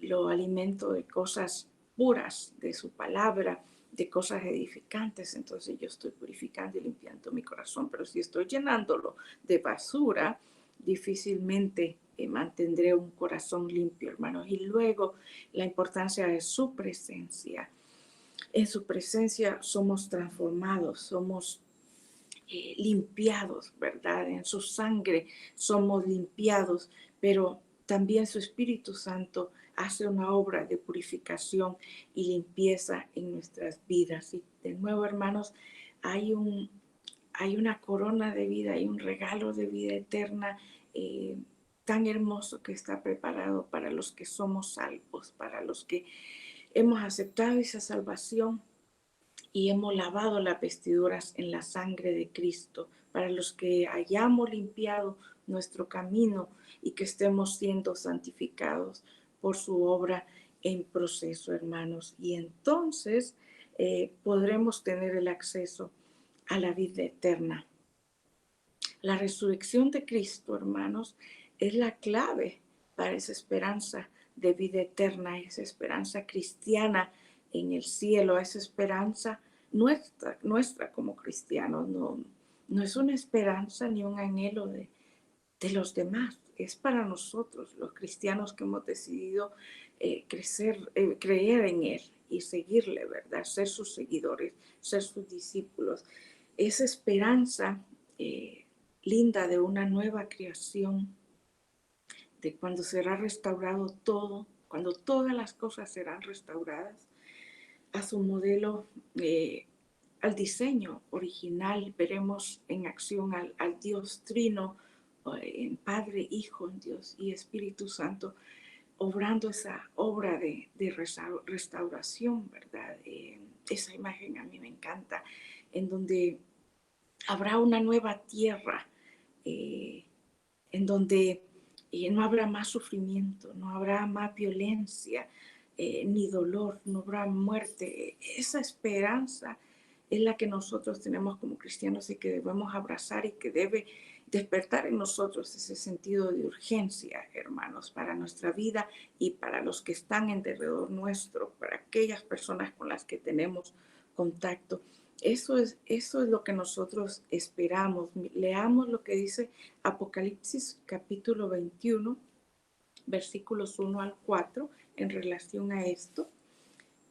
lo alimento de cosas puras, de su palabra, de cosas edificantes, entonces yo estoy purificando y limpiando mi corazón, pero si estoy llenándolo de basura, difícilmente mantendré un corazón limpio, hermanos. Y luego la importancia de su presencia. En su presencia somos transformados, somos limpiados, ¿verdad? En su sangre somos limpiados, pero también su Espíritu Santo hace una obra de purificación y limpieza en nuestras vidas. Y de nuevo, hermanos, hay una corona de vida, hay un regalo de vida eterna tan hermoso que está preparado para los que somos salvos, para los que hemos aceptado esa salvación y hemos lavado las vestiduras en la sangre de Cristo, para los que hayamos limpiado nuestro camino y que estemos siendo santificados por su obra en proceso, hermanos. Y entonces podremos tener el acceso a la vida eterna. La resurrección de Cristo, hermanos, es la clave para esa esperanza de vida eterna, esa esperanza cristiana en el cielo, esa esperanza nuestra como cristianos. No es una esperanza ni un anhelo de los demás, es para nosotros, los cristianos que hemos decidido creer en Él y seguirle, ¿verdad? Ser sus seguidores, ser sus discípulos. Esa esperanza linda de una nueva creación, de cuando será restaurado todo, cuando todas las cosas serán restauradas a su modelo, al diseño original. Veremos en acción al Dios Trino, en Padre, Hijo, en Dios y Espíritu Santo, obrando esa obra de restauración, ¿verdad? Esa imagen a mí me encanta, en donde habrá una nueva tierra, eh, en donde no habrá más sufrimiento, no habrá más violencia, ni dolor, no habrá muerte. Esa esperanza es la que nosotros tenemos como cristianos y que debemos abrazar y que debe despertar en nosotros ese sentido de urgencia, hermanos, para nuestra vida y para los que están en derredor nuestro, para aquellas personas con las que tenemos contacto. Eso es lo que nosotros esperamos. Leamos lo que dice Apocalipsis capítulo 21, versículos 1 al 4, en relación a esto,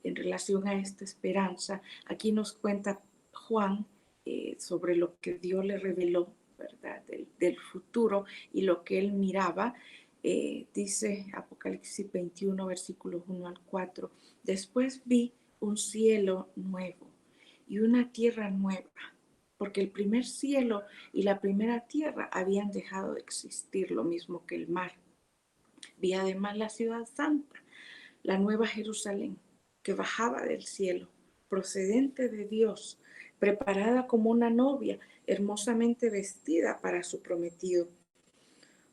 en relación a esta esperanza. Aquí nos cuenta Juan sobre lo que Dios le reveló, ¿verdad? Del futuro y lo que él miraba. Dice Apocalipsis 21, versículos 1 al 4. Después vi un cielo nuevo y una tierra nueva, porque el primer cielo y la primera tierra habían dejado de existir, lo mismo que el mar. Vi además la ciudad santa, la nueva Jerusalén, que bajaba del cielo, procedente de Dios, preparada como una novia, hermosamente vestida para su prometido.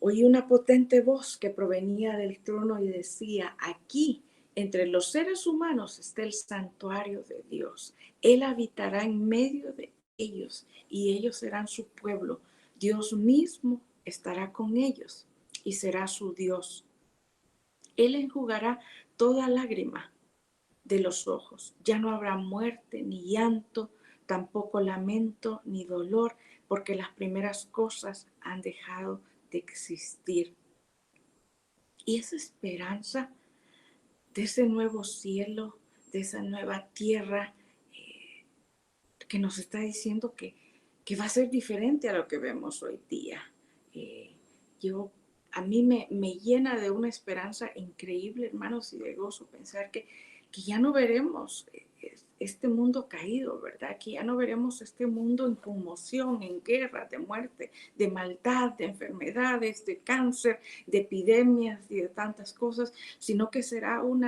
Oí una potente voz que provenía del trono y decía: aquí, entre los seres humanos, está el santuario de Dios. Él habitará en medio de ellos y ellos serán su pueblo. Dios mismo estará con ellos y será su Dios. Él enjugará toda lágrima de los ojos. Ya no habrá muerte, ni llanto, tampoco lamento, ni dolor, porque las primeras cosas han dejado de existir. Y esa esperanza de ese nuevo cielo, de esa nueva tierra, que nos está diciendo que va a ser diferente a lo que vemos hoy día. Eh, yo, a mí me llena de una esperanza increíble, hermanos, y de gozo pensar que ya no veremos este mundo caído, ¿verdad? Que ya no veremos este mundo en conmoción, en guerra, de muerte, de maldad, de enfermedades, de cáncer, de epidemias y de tantas cosas, sino que será un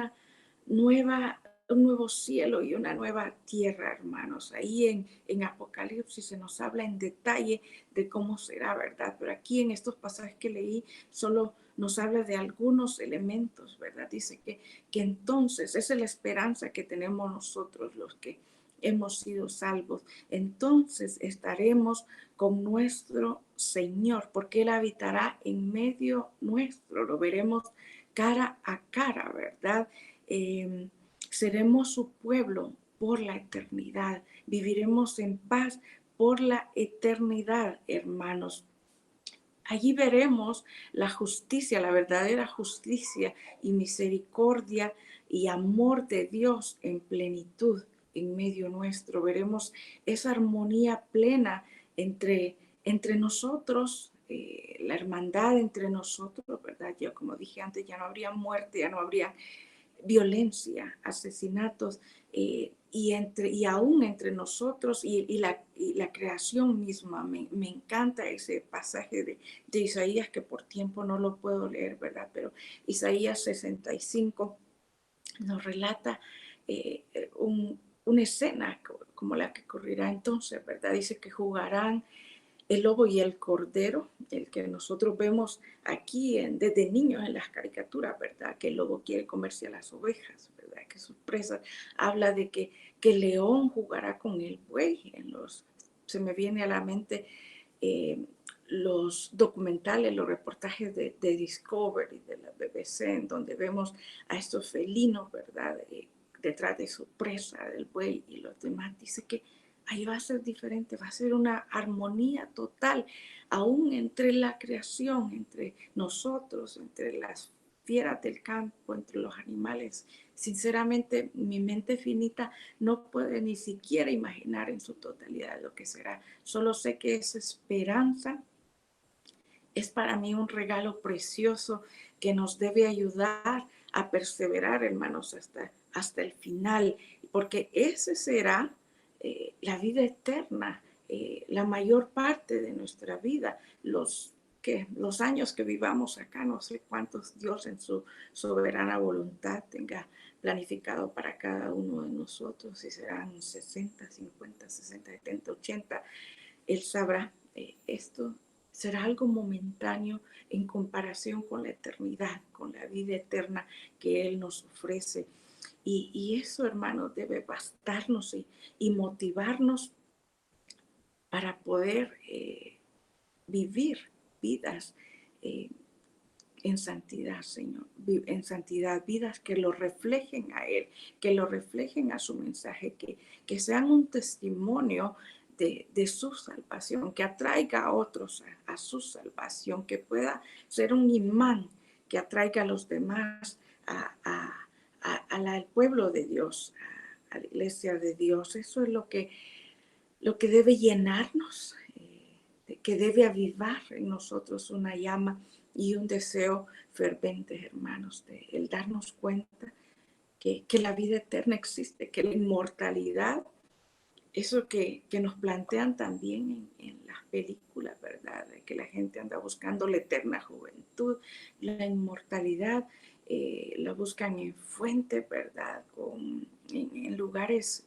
nuevo cielo y una nueva tierra, hermanos. Ahí en Apocalipsis se nos habla en detalle de cómo será, ¿verdad? Pero aquí en estos pasajes que leí solo nos habla de algunos elementos, ¿verdad? Dice que entonces esa es la esperanza que tenemos nosotros los que hemos sido salvos. Entonces estaremos con nuestro Señor, porque Él habitará en medio nuestro. Lo veremos cara a cara, ¿verdad? Eh, Seremos su pueblo por la eternidad. Viviremos en paz por la eternidad, hermanos. Allí veremos la justicia, la verdadera justicia y misericordia y amor de Dios en plenitud en medio nuestro. Veremos esa armonía plena entre nosotros, la hermandad entre nosotros, ¿verdad? Yo, como dije antes, ya no habría muerte, ya no habría violencia, asesinatos, y aún entre nosotros y la creación misma. Me encanta ese pasaje de Isaías, que por tiempo no lo puedo leer, ¿verdad? Pero Isaías 65 nos relata una escena como la que ocurrirá entonces, ¿verdad? Dice que jugarán el lobo y el cordero, el que nosotros vemos aquí desde niños en las caricaturas, ¿verdad? Que el lobo quiere comerse a las ovejas, ¿verdad? Que sus presas. Habla de que el león jugará con el buey. Se me viene a la mente eh, los documentales, los reportajes de Discovery, de la BBC, en donde vemos a estos felinos, ¿verdad? Detrás de su presa, del buey y los demás. Dice que ahí va a ser diferente, va a ser una armonía total, aún entre la creación, entre nosotros, entre las fieras del campo, entre los animales. Sinceramente, mi mente finita no puede ni siquiera imaginar en su totalidad lo que será. Solo sé que esa esperanza es para mí un regalo precioso que nos debe ayudar a perseverar, hermanos, hasta el final, porque ese será la vida eterna, la mayor parte de nuestra vida, los años que vivamos acá, no sé cuántos Dios en su soberana voluntad tenga planificado para cada uno de nosotros, si serán 60, 50, 60, 70, 80, Él sabrá. Esto será algo momentáneo en comparación con la eternidad, con la vida eterna que Él nos ofrece. Y eso, hermanos, debe bastarnos y motivarnos para poder vivir vidas eh, en santidad, Señor, en santidad, vidas que lo reflejen a Él, que lo reflejen a su mensaje, que sean un testimonio de su salvación, que atraiga a otros a su salvación, que pueda ser un imán que atraiga a los demás al pueblo de Dios, a la iglesia de Dios. Eso es lo que debe llenarnos, que debe avivar en nosotros una llama y un deseo fervente, hermanos, de el darnos cuenta que la vida eterna existe, que la inmortalidad eso que nos plantean también en las películas, ¿verdad? De que la gente anda buscando la eterna juventud, la inmortalidad, la buscan en fuentes, ¿verdad? En lugares,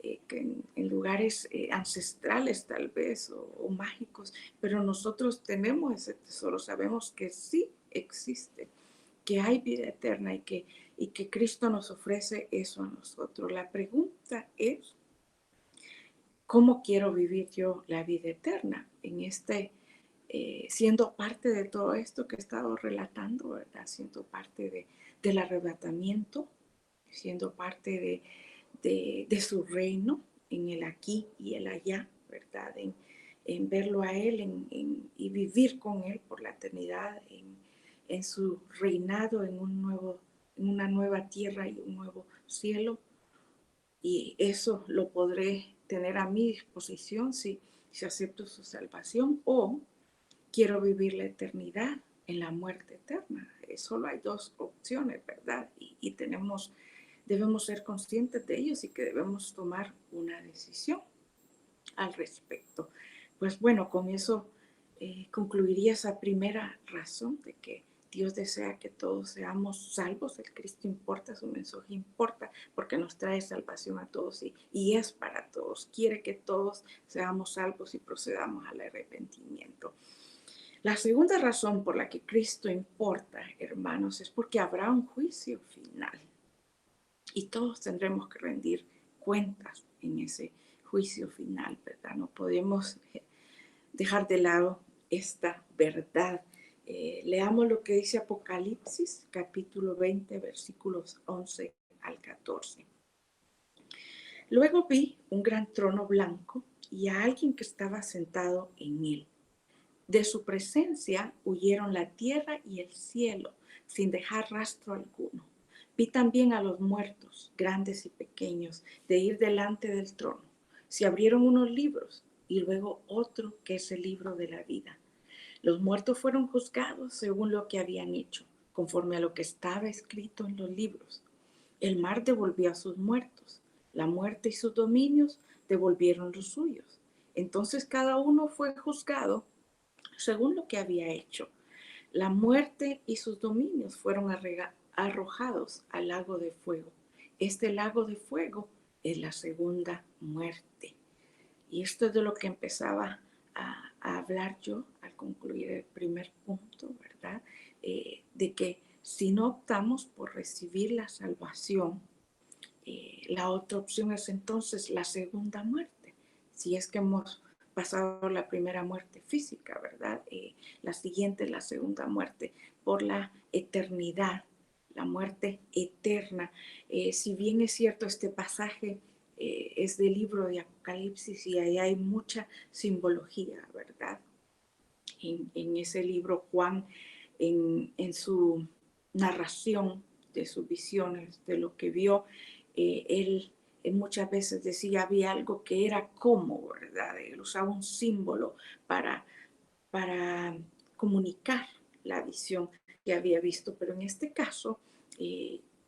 en lugares ancestrales tal vez o mágicos, pero nosotros tenemos ese tesoro, sabemos que sí existe, que hay vida eterna y que Cristo nos ofrece eso a nosotros. La pregunta es, ¿cómo quiero vivir yo la vida eterna en siendo parte de todo esto que he estado relatando, ¿verdad? Siendo parte del arrebatamiento, siendo parte de su reino en el aquí y el allá, ¿verdad? En verlo a Él y vivir con Él por la eternidad, en su reinado, en una nueva tierra y un nuevo cielo. Y eso lo podré tener a mi disposición si acepto su salvación, o quiero vivir la eternidad en la muerte eterna. Solo hay dos opciones, ¿verdad? Y debemos ser conscientes de ellos y que debemos tomar una decisión al respecto. Pues bueno, con eso concluiría esa primera razón de que Dios desea que todos seamos salvos. El Cristo importa, su mensaje importa, porque nos trae salvación a todos y es para todos. Quiere que todos seamos salvos y procedamos al arrepentimiento. La segunda razón por la que Cristo importa, hermanos, es porque habrá un juicio final y todos tendremos que rendir cuentas en ese juicio final, ¿verdad? No podemos dejar de lado esta verdad. Leamos lo que dice Apocalipsis, capítulo 20, versículos 11 al 14. Luego vi un gran trono blanco y a alguien que estaba sentado en él. De su presencia huyeron la tierra y el cielo, sin dejar rastro alguno. Vi también a los muertos, grandes y pequeños, de ir delante del trono. Se abrieron unos libros y luego otro, que es el libro de la vida. Los muertos fueron juzgados según lo que habían hecho, conforme a lo que estaba escrito en los libros. El mar devolvió a sus muertos. La muerte y sus dominios devolvieron los suyos. Entonces cada uno fue juzgado según lo que había hecho. La muerte y sus dominios fueron arrojados al lago de fuego. Este lago de fuego es la segunda muerte. Y esto es de lo que empezaba a hablar yo al concluir el primer punto, ¿verdad? De que si no optamos por recibir la salvación, la otra opción es entonces la segunda muerte. Si es que hemos pasado la primera muerte física, ¿verdad? La siguiente es la segunda muerte por la eternidad, la muerte eterna. Si bien es cierto, este pasaje es del libro de Apocalipsis y ahí hay mucha simbología, ¿verdad? En ese libro, Juan, en su narración de sus visiones, de lo que vio, él muchas veces decía, había algo que era como, ¿verdad? Él usaba un símbolo para comunicar la visión que había visto, pero en este caso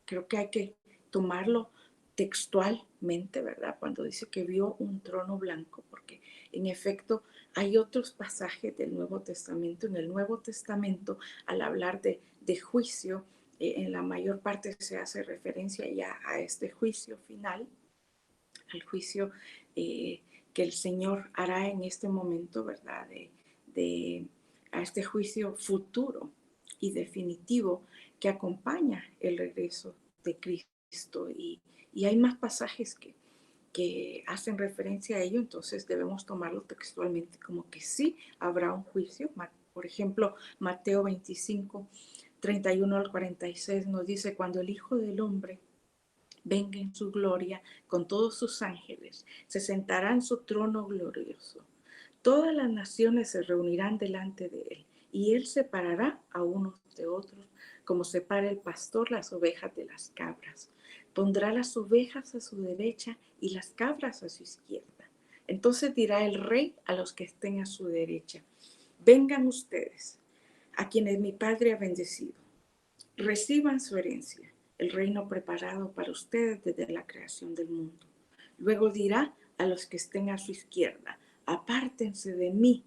creo que hay que tomarlo textualmente, ¿verdad? Cuando dice que vio un trono blanco, porque en efecto hay otros pasajes del Nuevo Testamento. En el Nuevo Testamento, al hablar de juicio, en la mayor parte se hace referencia ya a este juicio final, al juicio que el Señor hará en este momento, ¿verdad? A este juicio futuro y definitivo que acompaña el regreso de Cristo. Y hay más pasajes que hacen referencia a ello, entonces debemos tomarlo textualmente como que sí habrá un juicio. Por ejemplo, Mateo 25, 31 al 46 nos dice, cuando el Hijo del Hombre venga en su gloria con todos sus ángeles, se sentará en su trono glorioso. Todas las naciones se reunirán delante de él, y él separará a unos de otros, como separa el pastor las ovejas de las cabras. Pondrá las ovejas a su derecha y las cabras a su izquierda. Entonces dirá el rey a los que estén a su derecha, vengan ustedes, a quienes mi Padre ha bendecido. Reciban su herencia, el reino preparado para ustedes desde la creación del mundo. Luego dirá a los que estén a su izquierda: apártense de mí,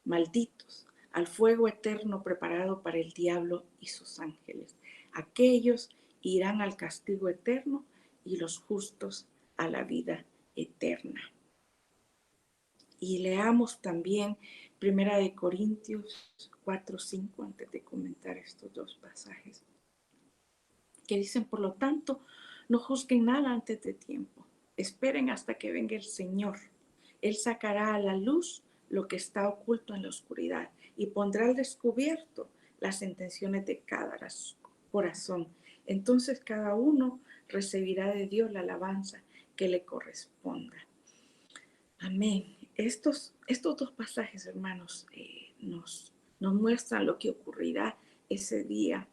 malditos, al fuego eterno preparado para el diablo y sus ángeles. Aquellos irán al castigo eterno y los justos a la vida eterna. Y leamos también Primera de Corintios 4:5 antes de comentar estos dos pasajes, que dicen: por lo tanto, no juzguen nada antes de tiempo. Esperen hasta que venga el Señor. Él sacará a la luz lo que está oculto en la oscuridad y pondrá al descubierto las intenciones de cada corazón. Entonces cada uno recibirá de Dios la alabanza que le corresponda. Amén. Estos dos pasajes, hermanos, nos muestran lo que ocurrirá ese día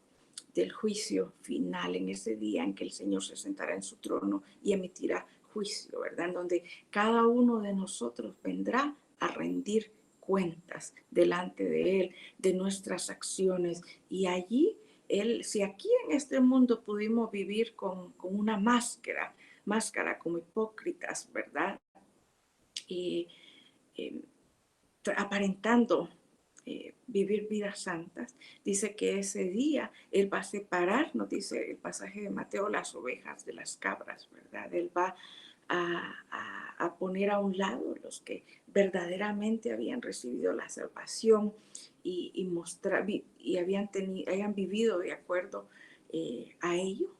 del juicio final, en ese día en que el Señor se sentará en su trono y emitirá juicio, ¿verdad? En donde cada uno de nosotros vendrá a rendir cuentas delante de Él, de nuestras acciones. Y allí, si aquí en este mundo pudimos vivir con una máscara como hipócritas, ¿verdad? Y aparentando vivir vidas santas, dice que ese día Él va a separar, nos dice el pasaje de Mateo, las ovejas de las cabras, ¿verdad? Él va a poner a un lado los que verdaderamente habían recibido la salvación y hayan vivido de acuerdo a ello,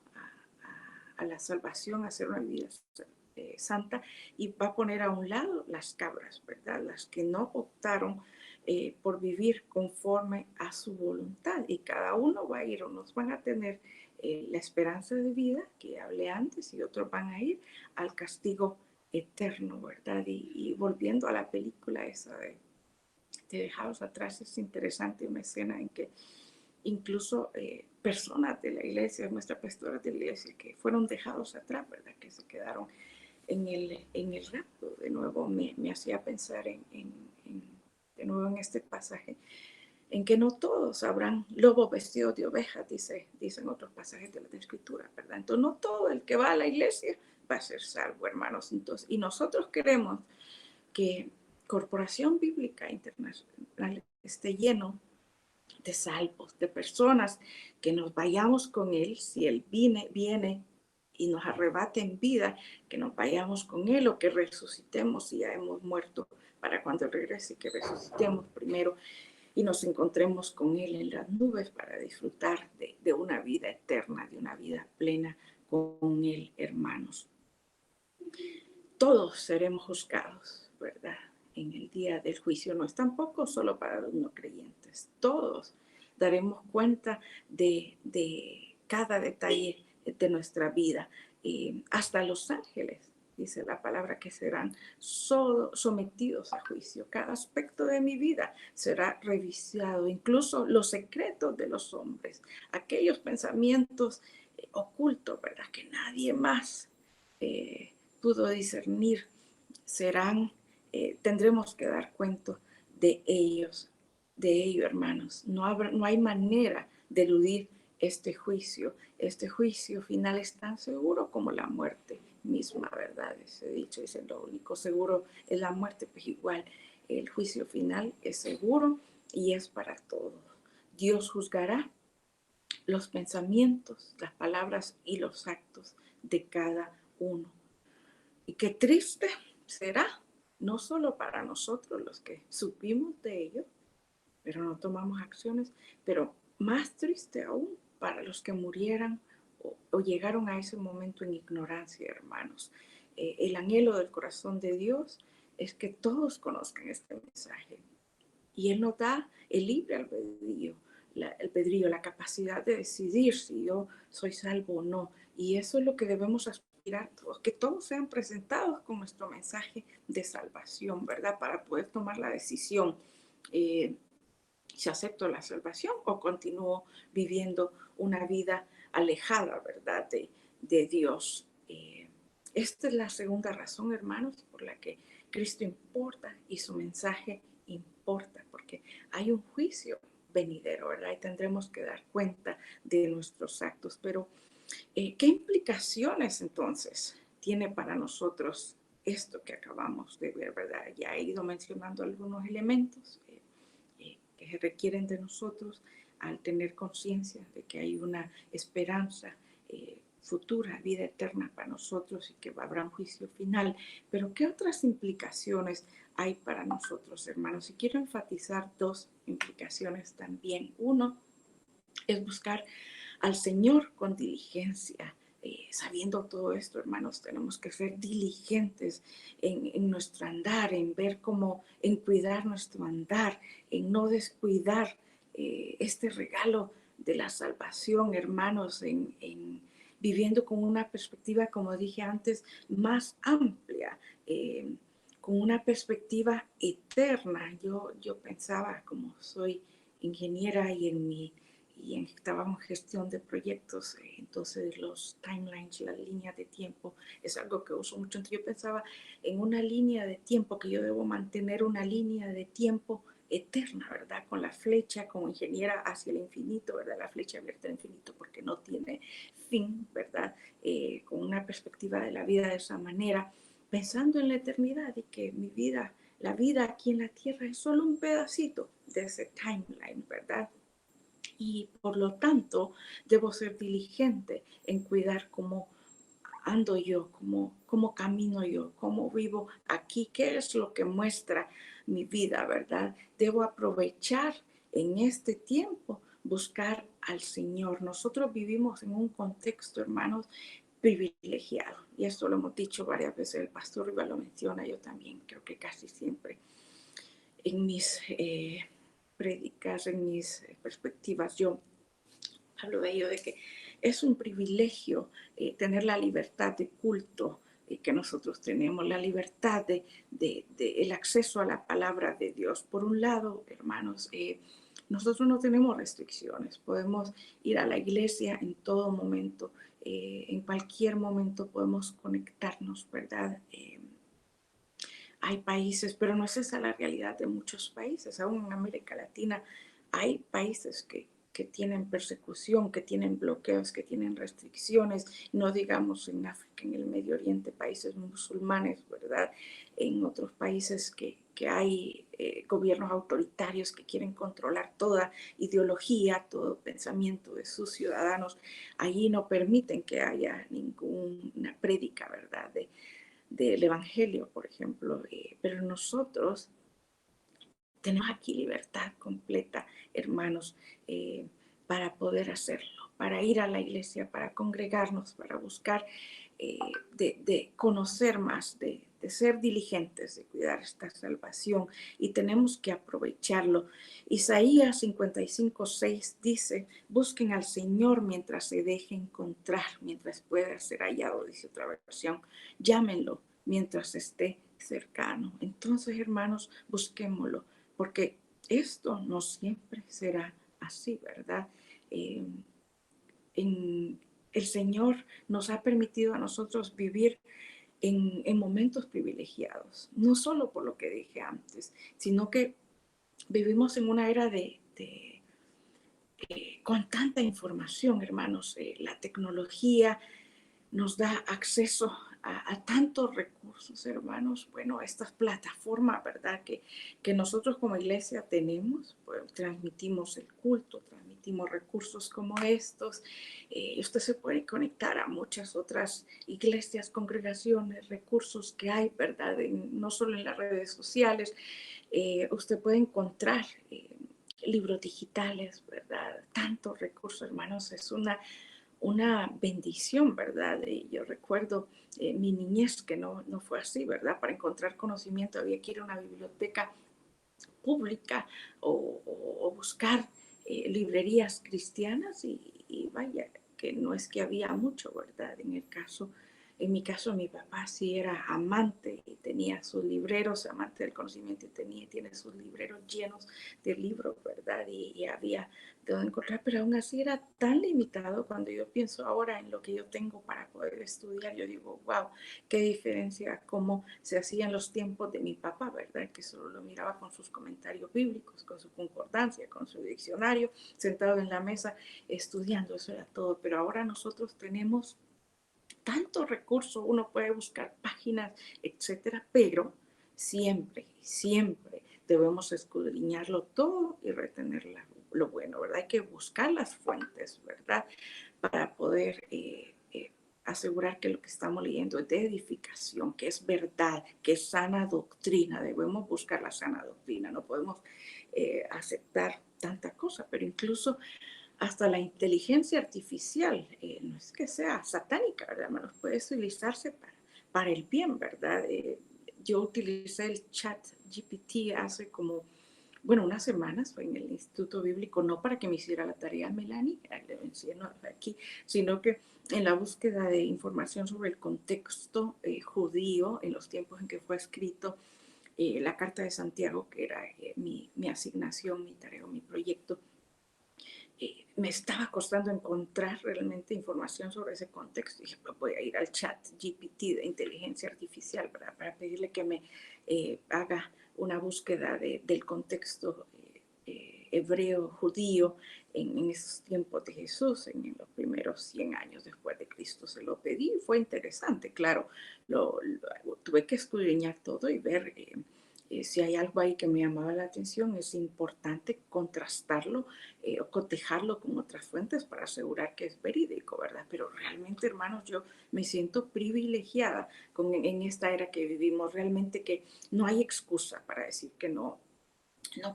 a la salvación, a hacer una vida santa, y va a poner a un lado las cabras, ¿verdad? Las que no optaron por vivir conforme a su voluntad, y cada uno va a ir, unos van a tener la esperanza de vida que hablé antes y otros van a ir al castigo eterno, ¿verdad? Y volviendo a la película esa de Dejados Atrás, es interesante una escena en que incluso personas de la iglesia, nuestras pastoras de la iglesia, que fueron dejados atrás, ¿verdad? Que se quedaron en el rapto. De nuevo me hacía pensar de nuevo en este pasaje, en que no todos habrán lobos vestidos de ovejas, dicen otros pasajes de la Escritura, ¿verdad? Entonces no todo el que va a la iglesia va a ser salvo, hermanos. Entonces, y nosotros queremos que Corporación Bíblica Internacional esté lleno de salvos, de personas que nos vayamos con Él, si Él viene y nos arrebate en vida, que nos vayamos con Él, o que resucitemos si ya hemos muerto, para cuando Él regrese, que resucitemos primero y nos encontremos con Él en las nubes para disfrutar de una vida eterna, de una vida plena con Él, hermanos. Todos seremos juzgados, ¿verdad? En el día del juicio. No es tampoco solo para los no creyentes. Todos daremos cuenta de cada detalle de nuestra vida. Hasta los ángeles, dice la palabra, que serán sometidos a juicio. Cada aspecto de mi vida será revisado, incluso los secretos de los hombres, aquellos pensamientos ocultos, ¿verdad? Que nadie más pudo discernir, tendremos que dar cuenta de ellos, hermanos. No hay manera de eludir este juicio. Este juicio final es tan seguro como la muerte misma, ¿verdad? Ese dicho dice: lo único seguro es la muerte, pues igual el juicio final es seguro y es para todos. Dios juzgará los pensamientos, las palabras y los actos de cada uno. Y qué triste será, no solo para nosotros los que supimos de ello, pero no tomamos acciones, pero más triste aún para los que murieran o llegaron a ese momento en ignorancia, hermanos. El anhelo del corazón de Dios es que todos conozcan este mensaje. Y Él nos da el libre albedrío, la capacidad de decidir si yo soy salvo o no. Y eso es lo que debemos aspirar todos, que todos sean presentados con nuestro mensaje de salvación, ¿verdad? Para poder tomar la decisión. Si acepto la salvación o continúo viviendo una vida alejada, ¿verdad? De Dios. Esta es la segunda razón, hermanos, por la que Cristo importa y su mensaje importa, porque hay un juicio venidero, ¿verdad? Y tendremos que dar cuenta de nuestros actos. Pero, ¿qué implicaciones entonces tiene para nosotros esto que acabamos de ver, ¿verdad? Ya he ido mencionando algunos elementos que se requieren de nosotros al tener conciencia de que hay una esperanza futura, vida eterna para nosotros y que habrá un juicio final. Pero ¿qué otras implicaciones hay para nosotros, hermanos? Y quiero enfatizar dos implicaciones también. Uno es buscar al Señor con diligencia. Sabiendo todo esto, hermanos, tenemos que ser diligentes en nuestro andar, en ver cómo, en cuidar nuestro andar, en no descuidar este regalo de la salvación, hermanos, viviendo con una perspectiva, como dije antes, más amplia, con una perspectiva eterna. Yo pensaba, como soy ingeniera y estaba en gestión de proyectos, entonces los timelines, la línea de tiempo, es algo que uso mucho. Entonces yo pensaba en una línea de tiempo, que yo debo mantener una línea de tiempo eterna, ¿verdad? Con la flecha, como ingeniera, hacia el infinito, ¿verdad? La flecha abierta al infinito porque no tiene fin, ¿verdad? Con una perspectiva de la vida de esa manera, pensando en la eternidad y que mi vida, la vida aquí en la tierra es solo un pedacito de ese timeline, ¿verdad? Y por lo tanto debo ser diligente en cuidar cómo ando yo, cómo camino yo, cómo vivo aquí, qué es lo que muestra mi vida, ¿verdad? Debo aprovechar en este tiempo, buscar al Señor. Nosotros vivimos en un contexto, hermanos, privilegiado. Y esto lo hemos dicho varias veces, el pastor Riva lo menciona, yo también creo que casi siempre en mis prédicas, en mis perspectivas, yo hablo de ello, de que es un privilegio tener la libertad de culto que nosotros tenemos, la libertad de el acceso a la palabra de Dios. Por un lado, hermanos, nosotros no tenemos restricciones, podemos ir a la iglesia en todo momento, en cualquier momento podemos conectarnos, ¿verdad? Hay países, pero no es esa la realidad de muchos países. Aún en América Latina hay países que tienen persecución, que tienen bloqueos, que tienen restricciones, no digamos en África, en el Medio Oriente, países musulmanes, ¿verdad? En otros países que hay gobiernos autoritarios que quieren controlar toda ideología, todo pensamiento de sus ciudadanos. Allí no permiten que haya ninguna prédica, ¿verdad? Del Evangelio, por ejemplo, pero nosotros tenemos aquí libertad completa, hermanos, para poder hacerlo, para ir a la iglesia, para congregarnos, para buscar de conocer más, de ser diligentes, de cuidar esta salvación y tenemos que aprovecharlo. Isaías 55:6 dice, busquen al Señor mientras se deje encontrar, mientras pueda ser hallado, dice otra versión, llámenlo mientras esté cercano. Entonces, hermanos, busquémoslo, porque esto no siempre será así, ¿verdad? Eh, en, el Señor nos ha permitido a nosotros vivir en momentos privilegiados, no solo por lo que dije antes, sino que vivimos en una era con tanta información, hermanos, la tecnología nos da acceso a tantos recursos, hermanos, bueno, a estas plataformas, ¿verdad? Que nosotros como iglesia tenemos, pues, transmitimos el culto, transmitimos recursos como estos. Usted se puede conectar a muchas otras iglesias, congregaciones, recursos que hay, ¿verdad? No solo en las redes sociales, usted puede encontrar libros digitales, ¿verdad? Tantos recursos, hermanos, es una bendición, ¿verdad? Y yo recuerdo mi niñez que no fue así, ¿verdad? Para encontrar conocimiento había que ir a una biblioteca pública o buscar librerías cristianas y vaya, que no es que había mucho, ¿verdad? En mi caso, mi papá sí era amante y tenía sus libreros, amante del conocimiento y tiene sus libreros llenos de libros, ¿verdad? Y había de dónde encontrar, pero aún así era tan limitado. Cuando yo pienso ahora en lo que yo tengo para poder estudiar, yo digo, wow, qué diferencia cómo se hacía en los tiempos de mi papá, ¿verdad? Que solo lo miraba con sus comentarios bíblicos, con su concordancia, con su diccionario, sentado en la mesa estudiando, eso era todo. Pero ahora nosotros tenemos tantos recursos, uno puede buscar páginas, etcétera, pero siempre, siempre debemos escudriñarlo todo y retener lo bueno, ¿verdad? Hay que buscar las fuentes, ¿verdad? Para poder asegurar que lo que estamos leyendo es de edificación, que es verdad, que es sana doctrina. Debemos buscar la sana doctrina, no podemos aceptar tanta cosa, pero incluso hasta la inteligencia artificial, no es que sea satánica, ¿verdad, hermanos? Puede utilizarse para el bien, ¿verdad? Yo utilicé el chat GPT hace como, bueno, unas semanas, fue en el Instituto Bíblico, no para que me hiciera la tarea Melanie, le menciono aquí, sino que en la búsqueda de información sobre el contexto judío en los tiempos en que fue escrito la Carta de Santiago, que era mi asignación, mi tarea, mi proyecto. Me estaba costando encontrar realmente información sobre ese contexto. Dije, pues voy a ir al chat GPT de inteligencia artificial para pedirle que me haga una búsqueda del contexto hebreo, judío, en esos tiempos de Jesús, en los primeros 100 años después de Cristo. Se lo pedí y fue interesante, claro. Tuve que escudriñar todo y ver si hay algo ahí que me llamaba la atención. Es importante contrastarlo o cotejarlo con otras fuentes para asegurar que es verídico, ¿verdad? Pero realmente, hermanos, yo me siento privilegiada en esta era que vivimos. Realmente que no hay excusa para decir que no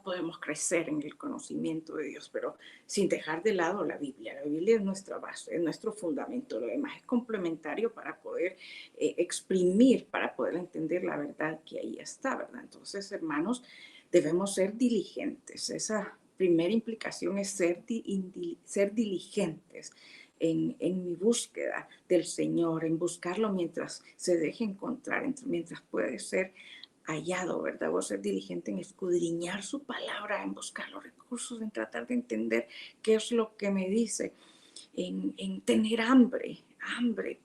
podemos crecer en el conocimiento de Dios, pero sin dejar de lado la Biblia. La Biblia es nuestra base, es nuestro fundamento. Lo demás es complementario para poder exprimir, para poder entender la verdad que ahí está, ¿verdad? Entonces, hermanos, debemos ser diligentes. Esa primera implicación es ser diligentes en mi búsqueda del Señor, en buscarlo mientras se deje encontrar, mientras puede ser hallado, ¿verdad? Vos ser diligente en escudriñar su palabra, en buscar los recursos, en tratar de entender qué es lo que me dice, en tener hambre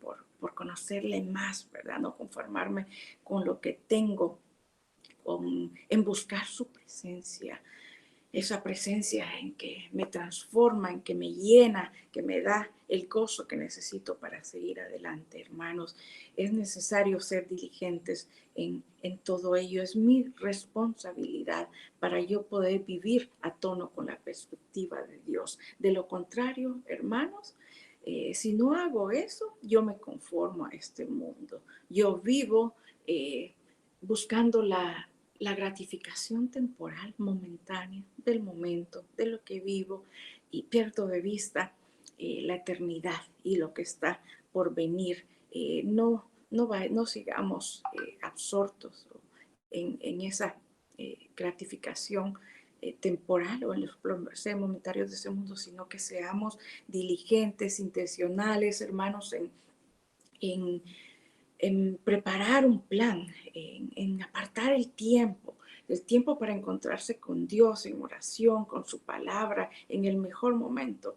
por conocerle más, ¿verdad? No conformarme con lo que tengo, en buscar su presencia, esa presencia en que me transforma, en que me llena, que me da el gozo que necesito para seguir adelante, hermanos. Es necesario ser diligentes en todo ello. Es mi responsabilidad para yo poder vivir a tono con la perspectiva de Dios. De lo contrario, hermanos, si no hago eso, yo me conformo a este mundo. Yo vivo buscando la gratificación temporal, momentánea, del momento, de lo que vivo, y pierdo de vista la eternidad y lo que está por venir. No sigamos absortos en esa gratificación temporal o en los placeres momentarios de ese mundo, sino que seamos diligentes, intencionales, hermanos, en en preparar un plan, en apartar el tiempo para encontrarse con Dios en oración, con su palabra, en el mejor momento.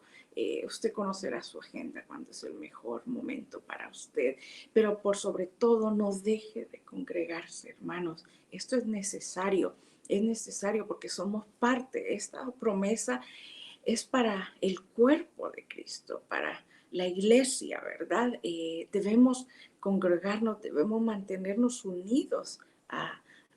Usted conocerá su agenda cuando es el mejor momento para usted, pero por sobre todo no deje de congregarse, hermanos. Esto es necesario porque somos parte. Esta promesa es para el cuerpo de Cristo, para la iglesia, ¿verdad? Debemos congregarnos, debemos mantenernos unidos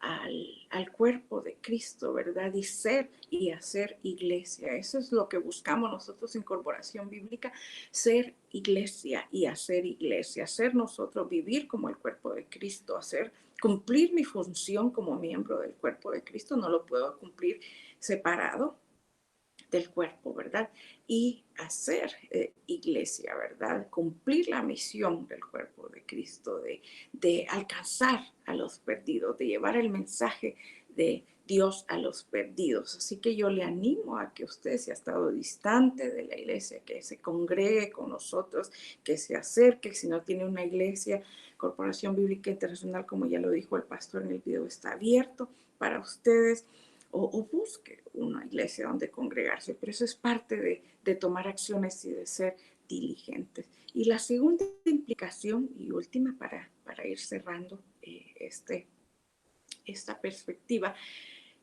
al cuerpo de Cristo, ¿verdad? Y ser y hacer iglesia. Eso es lo que buscamos nosotros en Corporación Bíblica, ser iglesia y hacer iglesia, ser nosotros, vivir como el cuerpo de Cristo, cumplir mi función como miembro del cuerpo de Cristo. No lo puedo cumplir separado del cuerpo, ¿verdad? Y hacer iglesia, ¿verdad? Cumplir la misión del cuerpo de Cristo, de alcanzar a los perdidos, de llevar el mensaje de Dios a los perdidos. Así que yo le animo a que usted, si ha estado distante de la iglesia, que se congregue con nosotros, que se acerque. Si no tiene una iglesia, Corporación Bíblica Internacional, como ya lo dijo el pastor en el video, está abierto para ustedes. O busque una iglesia donde congregarse, pero eso es parte de tomar acciones y de ser diligentes. Y la segunda implicación y última para ir cerrando esta perspectiva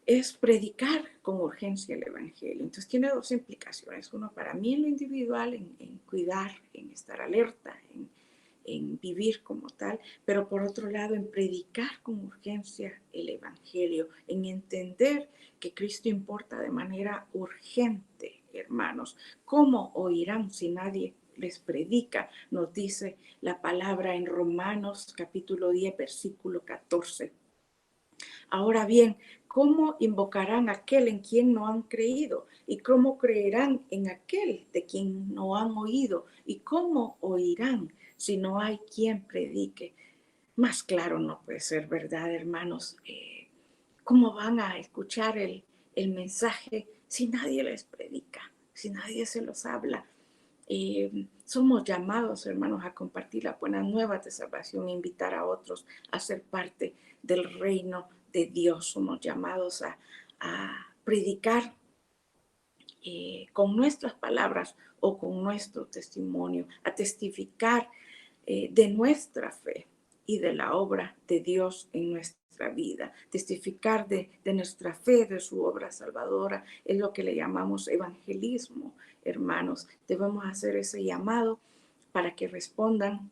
es predicar con urgencia el Evangelio. Entonces tiene dos implicaciones. Uno para mí en lo individual, en cuidar, en estar alerta, en vivir como tal, pero por otro lado en predicar con urgencia el Evangelio, en entender que Cristo importa de manera urgente, hermanos. ¿Cómo oirán si nadie les predica? Nos dice la palabra en Romanos capítulo 10, versículo 14. Ahora bien, ¿cómo invocarán a aquel en quien no han creído? ¿Y cómo creerán en aquel de quien no han oído? ¿Y cómo oirán si no hay quien predique? Más claro no puede ser, ¿verdad, hermanos? ¿Cómo van a escuchar el mensaje si nadie les predica, si nadie se los habla? Somos llamados, hermanos, a compartir las buenas nuevas de salvación, invitar a otros a ser parte del reino de Dios. Somos llamados a predicar con nuestras palabras o con nuestro testimonio, a testificar de nuestra fe y de la obra de Dios en nuestra vida. Testificar de nuestra fe, de su obra salvadora, es lo que le llamamos evangelismo, hermanos. Debemos hacer ese llamado para que respondan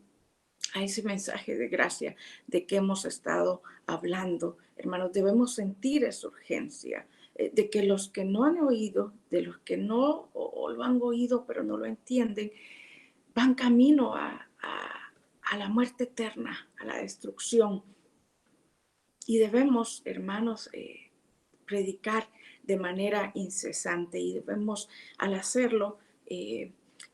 a ese mensaje de gracia de que hemos estado hablando. Hermanos, debemos sentir esa urgencia de que los que no han oído, de los que no o lo han oído pero no lo entienden, van camino a la muerte eterna, a la destrucción. Y debemos, hermanos, predicar de manera incesante y debemos, al hacerlo,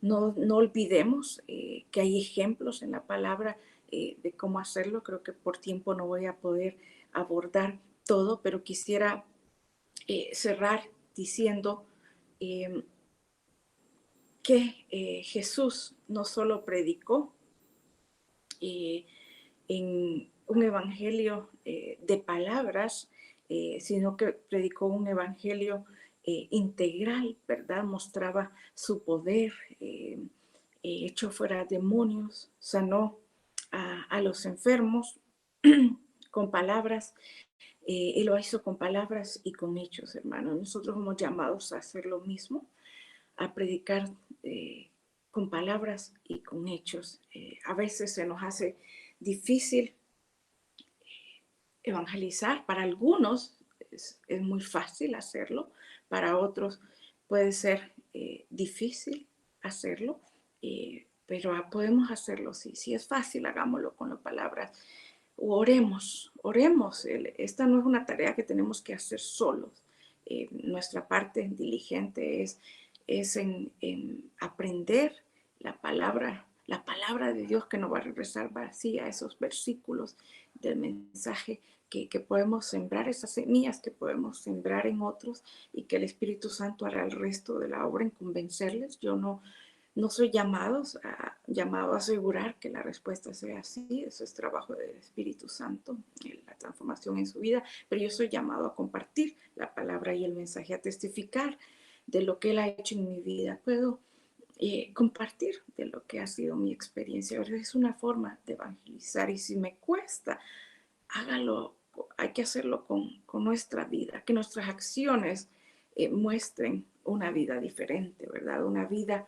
no olvidemos que hay ejemplos en la palabra de cómo hacerlo. Creo que por tiempo no voy a poder abordar todo, pero quisiera cerrar diciendo que Jesús no solo predicó en un evangelio de palabras, sino que predicó un evangelio integral, ¿verdad? Mostraba su poder, echó fuera demonios, sanó a los enfermos con palabras, y lo hizo con palabras y con hechos, hermanos. Nosotros somos llamados a hacer lo mismo, a predicar con palabras y con hechos. A veces se nos hace difícil evangelizar. Para algunos es muy fácil hacerlo, para otros puede ser difícil hacerlo, pero podemos hacerlo. Si es fácil, hagámoslo con las palabras. Oremos, oremos. Esta no es una tarea que tenemos que hacer solos. Nuestra parte diligente es en aprender la palabra de Dios, que no va a regresar vacía, esos versículos del mensaje que podemos sembrar, esas semillas que podemos sembrar en otros, y que el Espíritu Santo hará el resto de la obra en convencerles. Yo no soy llamado a asegurar que la respuesta sea así. Eso es trabajo del Espíritu Santo, la transformación en su vida, pero yo soy llamado a compartir la palabra y el mensaje, a testificar de lo que Él ha hecho en mi vida. Puedo compartir de lo que ha sido mi experiencia. Es una forma de evangelizar, y si me cuesta, hágalo. Hay que hacerlo con nuestra vida, que nuestras acciones muestren una vida diferente, ¿verdad? Una vida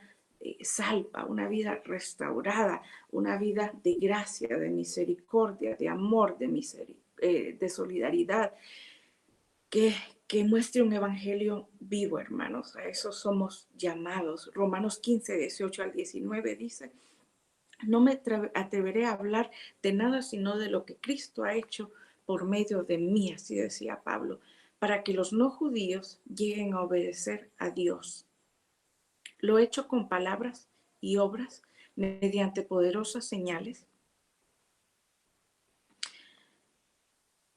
salva, una vida restaurada, una vida de gracia, de misericordia, de amor, de solidaridad, que muestre un evangelio vivo, hermanos. A eso somos llamados. Romanos 15, 18 al 19 dice: no me atreveré a hablar de nada sino de lo que Cristo ha hecho por medio de mí, así decía Pablo, para que los no judíos lleguen a obedecer a Dios. Lo he hecho con palabras y obras, mediante poderosas señales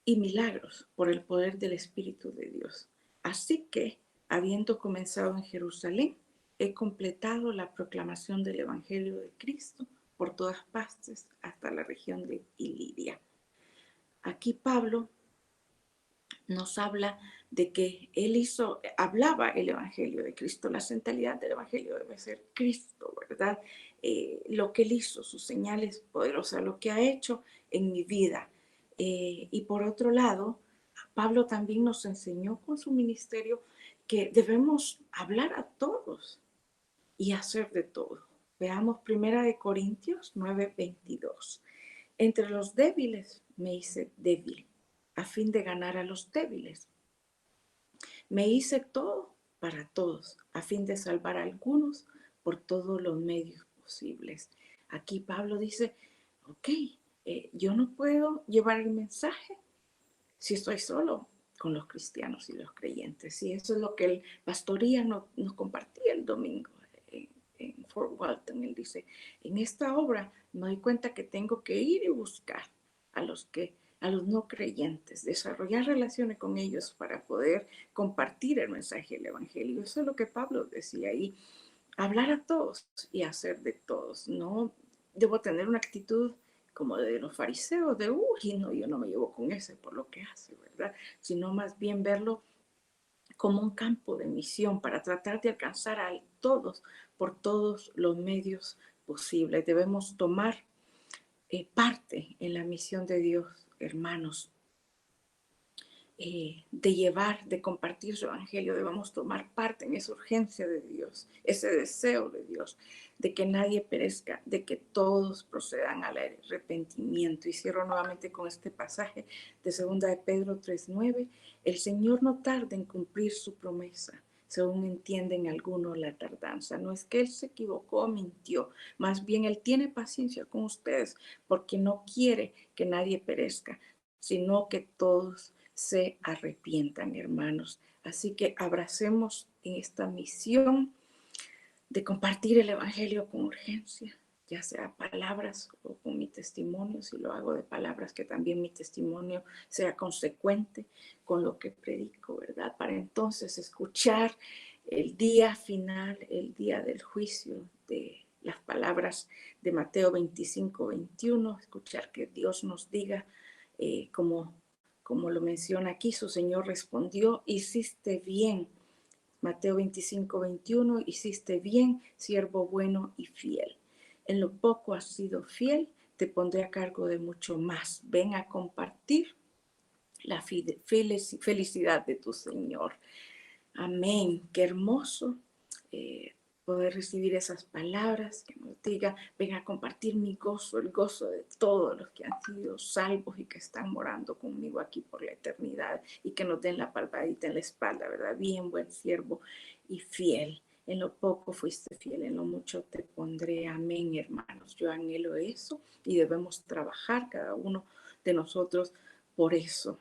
y milagros por el poder del Espíritu de Dios. Así que, habiendo comenzado en Jerusalén, he completado la proclamación del Evangelio de Cristo por todas partes hasta la región de Iliria. Aquí Pablo nos habla de que él hablaba el Evangelio de Cristo. La centralidad del Evangelio debe ser Cristo, ¿verdad? Lo que él hizo, sus señales poderosas, lo que ha hecho en mi vida. Y por otro lado, Pablo también nos enseñó con su ministerio que debemos hablar a todos y hacer de todo. Veamos 1 Corintios 9:22. Entre los débiles me hice débil, a fin de ganar a los débiles. Me hice todo para todos, a fin de salvar a algunos por todos los medios posibles. Aquí Pablo dice, ok, yo no puedo llevar el mensaje si estoy solo con los cristianos y los creyentes. Y eso es lo que el pastor Ian nos compartía el domingo en Fort Walton. Él dice, en esta obra me doy cuenta que tengo que ir y buscar a los no creyentes, desarrollar relaciones con ellos para poder compartir el mensaje del evangelio. Eso es lo que Pablo decía ahí, hablar a todos y hacer de todos. No debo tener una actitud como de los fariseos, de, uy, no, yo no me llevo con ese por lo que hace, ¿verdad? Sino más bien verlo como un campo de misión para tratar de alcanzar a todos por todos los medios posibles. Debemos tomar parte en la misión de Dios, hermanos, de llevar, de compartir su evangelio. Debemos tomar parte en esa urgencia de Dios, ese deseo de Dios, de que nadie perezca, de que todos procedan al arrepentimiento. Y cierro nuevamente con este pasaje de 2 de Pedro 3:9. El Señor no tarda en cumplir su promesa, según entienden algunos la tardanza. No es que Él se equivocó o mintió, más bien Él tiene paciencia con ustedes, porque no quiere que nadie perezca, sino que todos se arrepientan, hermanos. Así que abracemos en esta misión de compartir el evangelio con urgencia, ya sea palabras o con mi testimonio, si lo hago de palabras, que también mi testimonio sea consecuente con lo que predico, ¿verdad? Para entonces escuchar el día final, el día del juicio, de las palabras de Mateo 25:21, escuchar que Dios nos diga, como lo menciona aquí, su Señor respondió, hiciste bien. Mateo 25:21, hiciste bien, siervo bueno y fiel. En lo poco has sido fiel, te pondré a cargo de mucho más. Ven a compartir la felicidad de tu Señor. Amén. Qué hermoso poder recibir esas palabras que nos diga, ven a compartir mi gozo, el gozo de todos los que han sido salvos y que están morando conmigo aquí por la eternidad, y que nos den la palmadita en la espalda, ¿verdad? Bien, buen siervo y fiel. En lo poco fuiste fiel, en lo mucho te pondré. Amén, hermanos. Yo anhelo eso y debemos trabajar cada uno de nosotros por eso.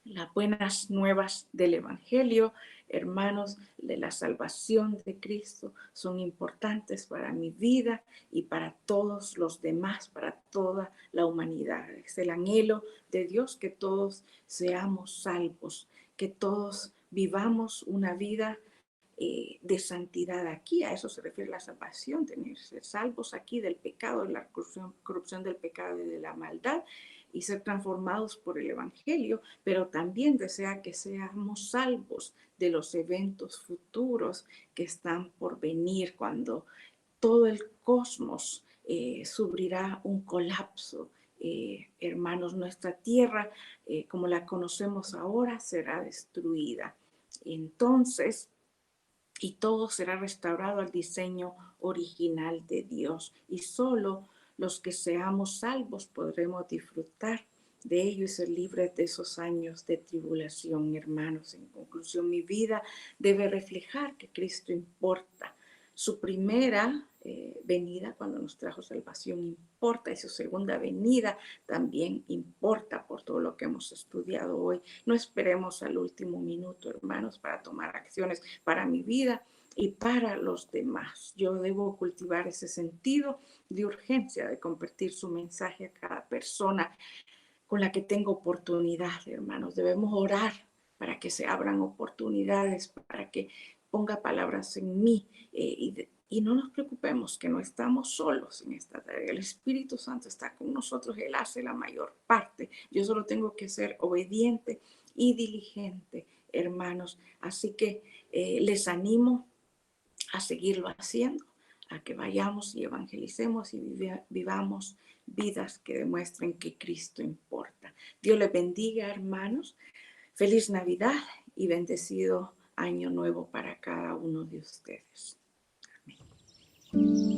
Las buenas nuevas del Evangelio, hermanos, de la salvación de Cristo, son importantes para mi vida y para todos los demás, para toda la humanidad. Es el anhelo de Dios que todos seamos salvos, que todos vivamos una vida de santidad aquí. A eso se refiere la salvación, tener ser salvos aquí del pecado, de la corrupción del pecado y de la maldad, y ser transformados por el Evangelio, pero también desea que seamos salvos de los eventos futuros que están por venir, cuando todo el cosmos sufrirá un colapso. Hermanos, nuestra tierra, como la conocemos ahora, será destruida. Entonces, y todo será restaurado al diseño original de Dios. Y solo los que seamos salvos podremos disfrutar de ello y ser libres de esos años de tribulación, hermanos. En conclusión, mi vida debe reflejar que Cristo importa. Su primera venida, cuando nos trajo salvación, importa, y su segunda venida también importa, por todo lo que hemos estudiado hoy. No esperemos al último minuto, hermanos, para tomar acciones para mi vida y para los demás. Yo debo cultivar ese sentido de urgencia de compartir su mensaje a cada persona con la que tengo oportunidad, hermanos. Debemos orar para que se abran oportunidades, para que ponga palabras en mí, y no nos preocupemos, que no estamos solos en esta tarea. El Espíritu Santo está con nosotros, Él hace la mayor parte. Yo solo tengo que ser obediente y diligente, hermanos. Así que les animo a seguirlo haciendo, a que vayamos y evangelicemos y vivamos vidas que demuestren que Cristo importa. Dios les bendiga, hermanos. Feliz Navidad y bendecido año nuevo para cada uno de ustedes. Amén.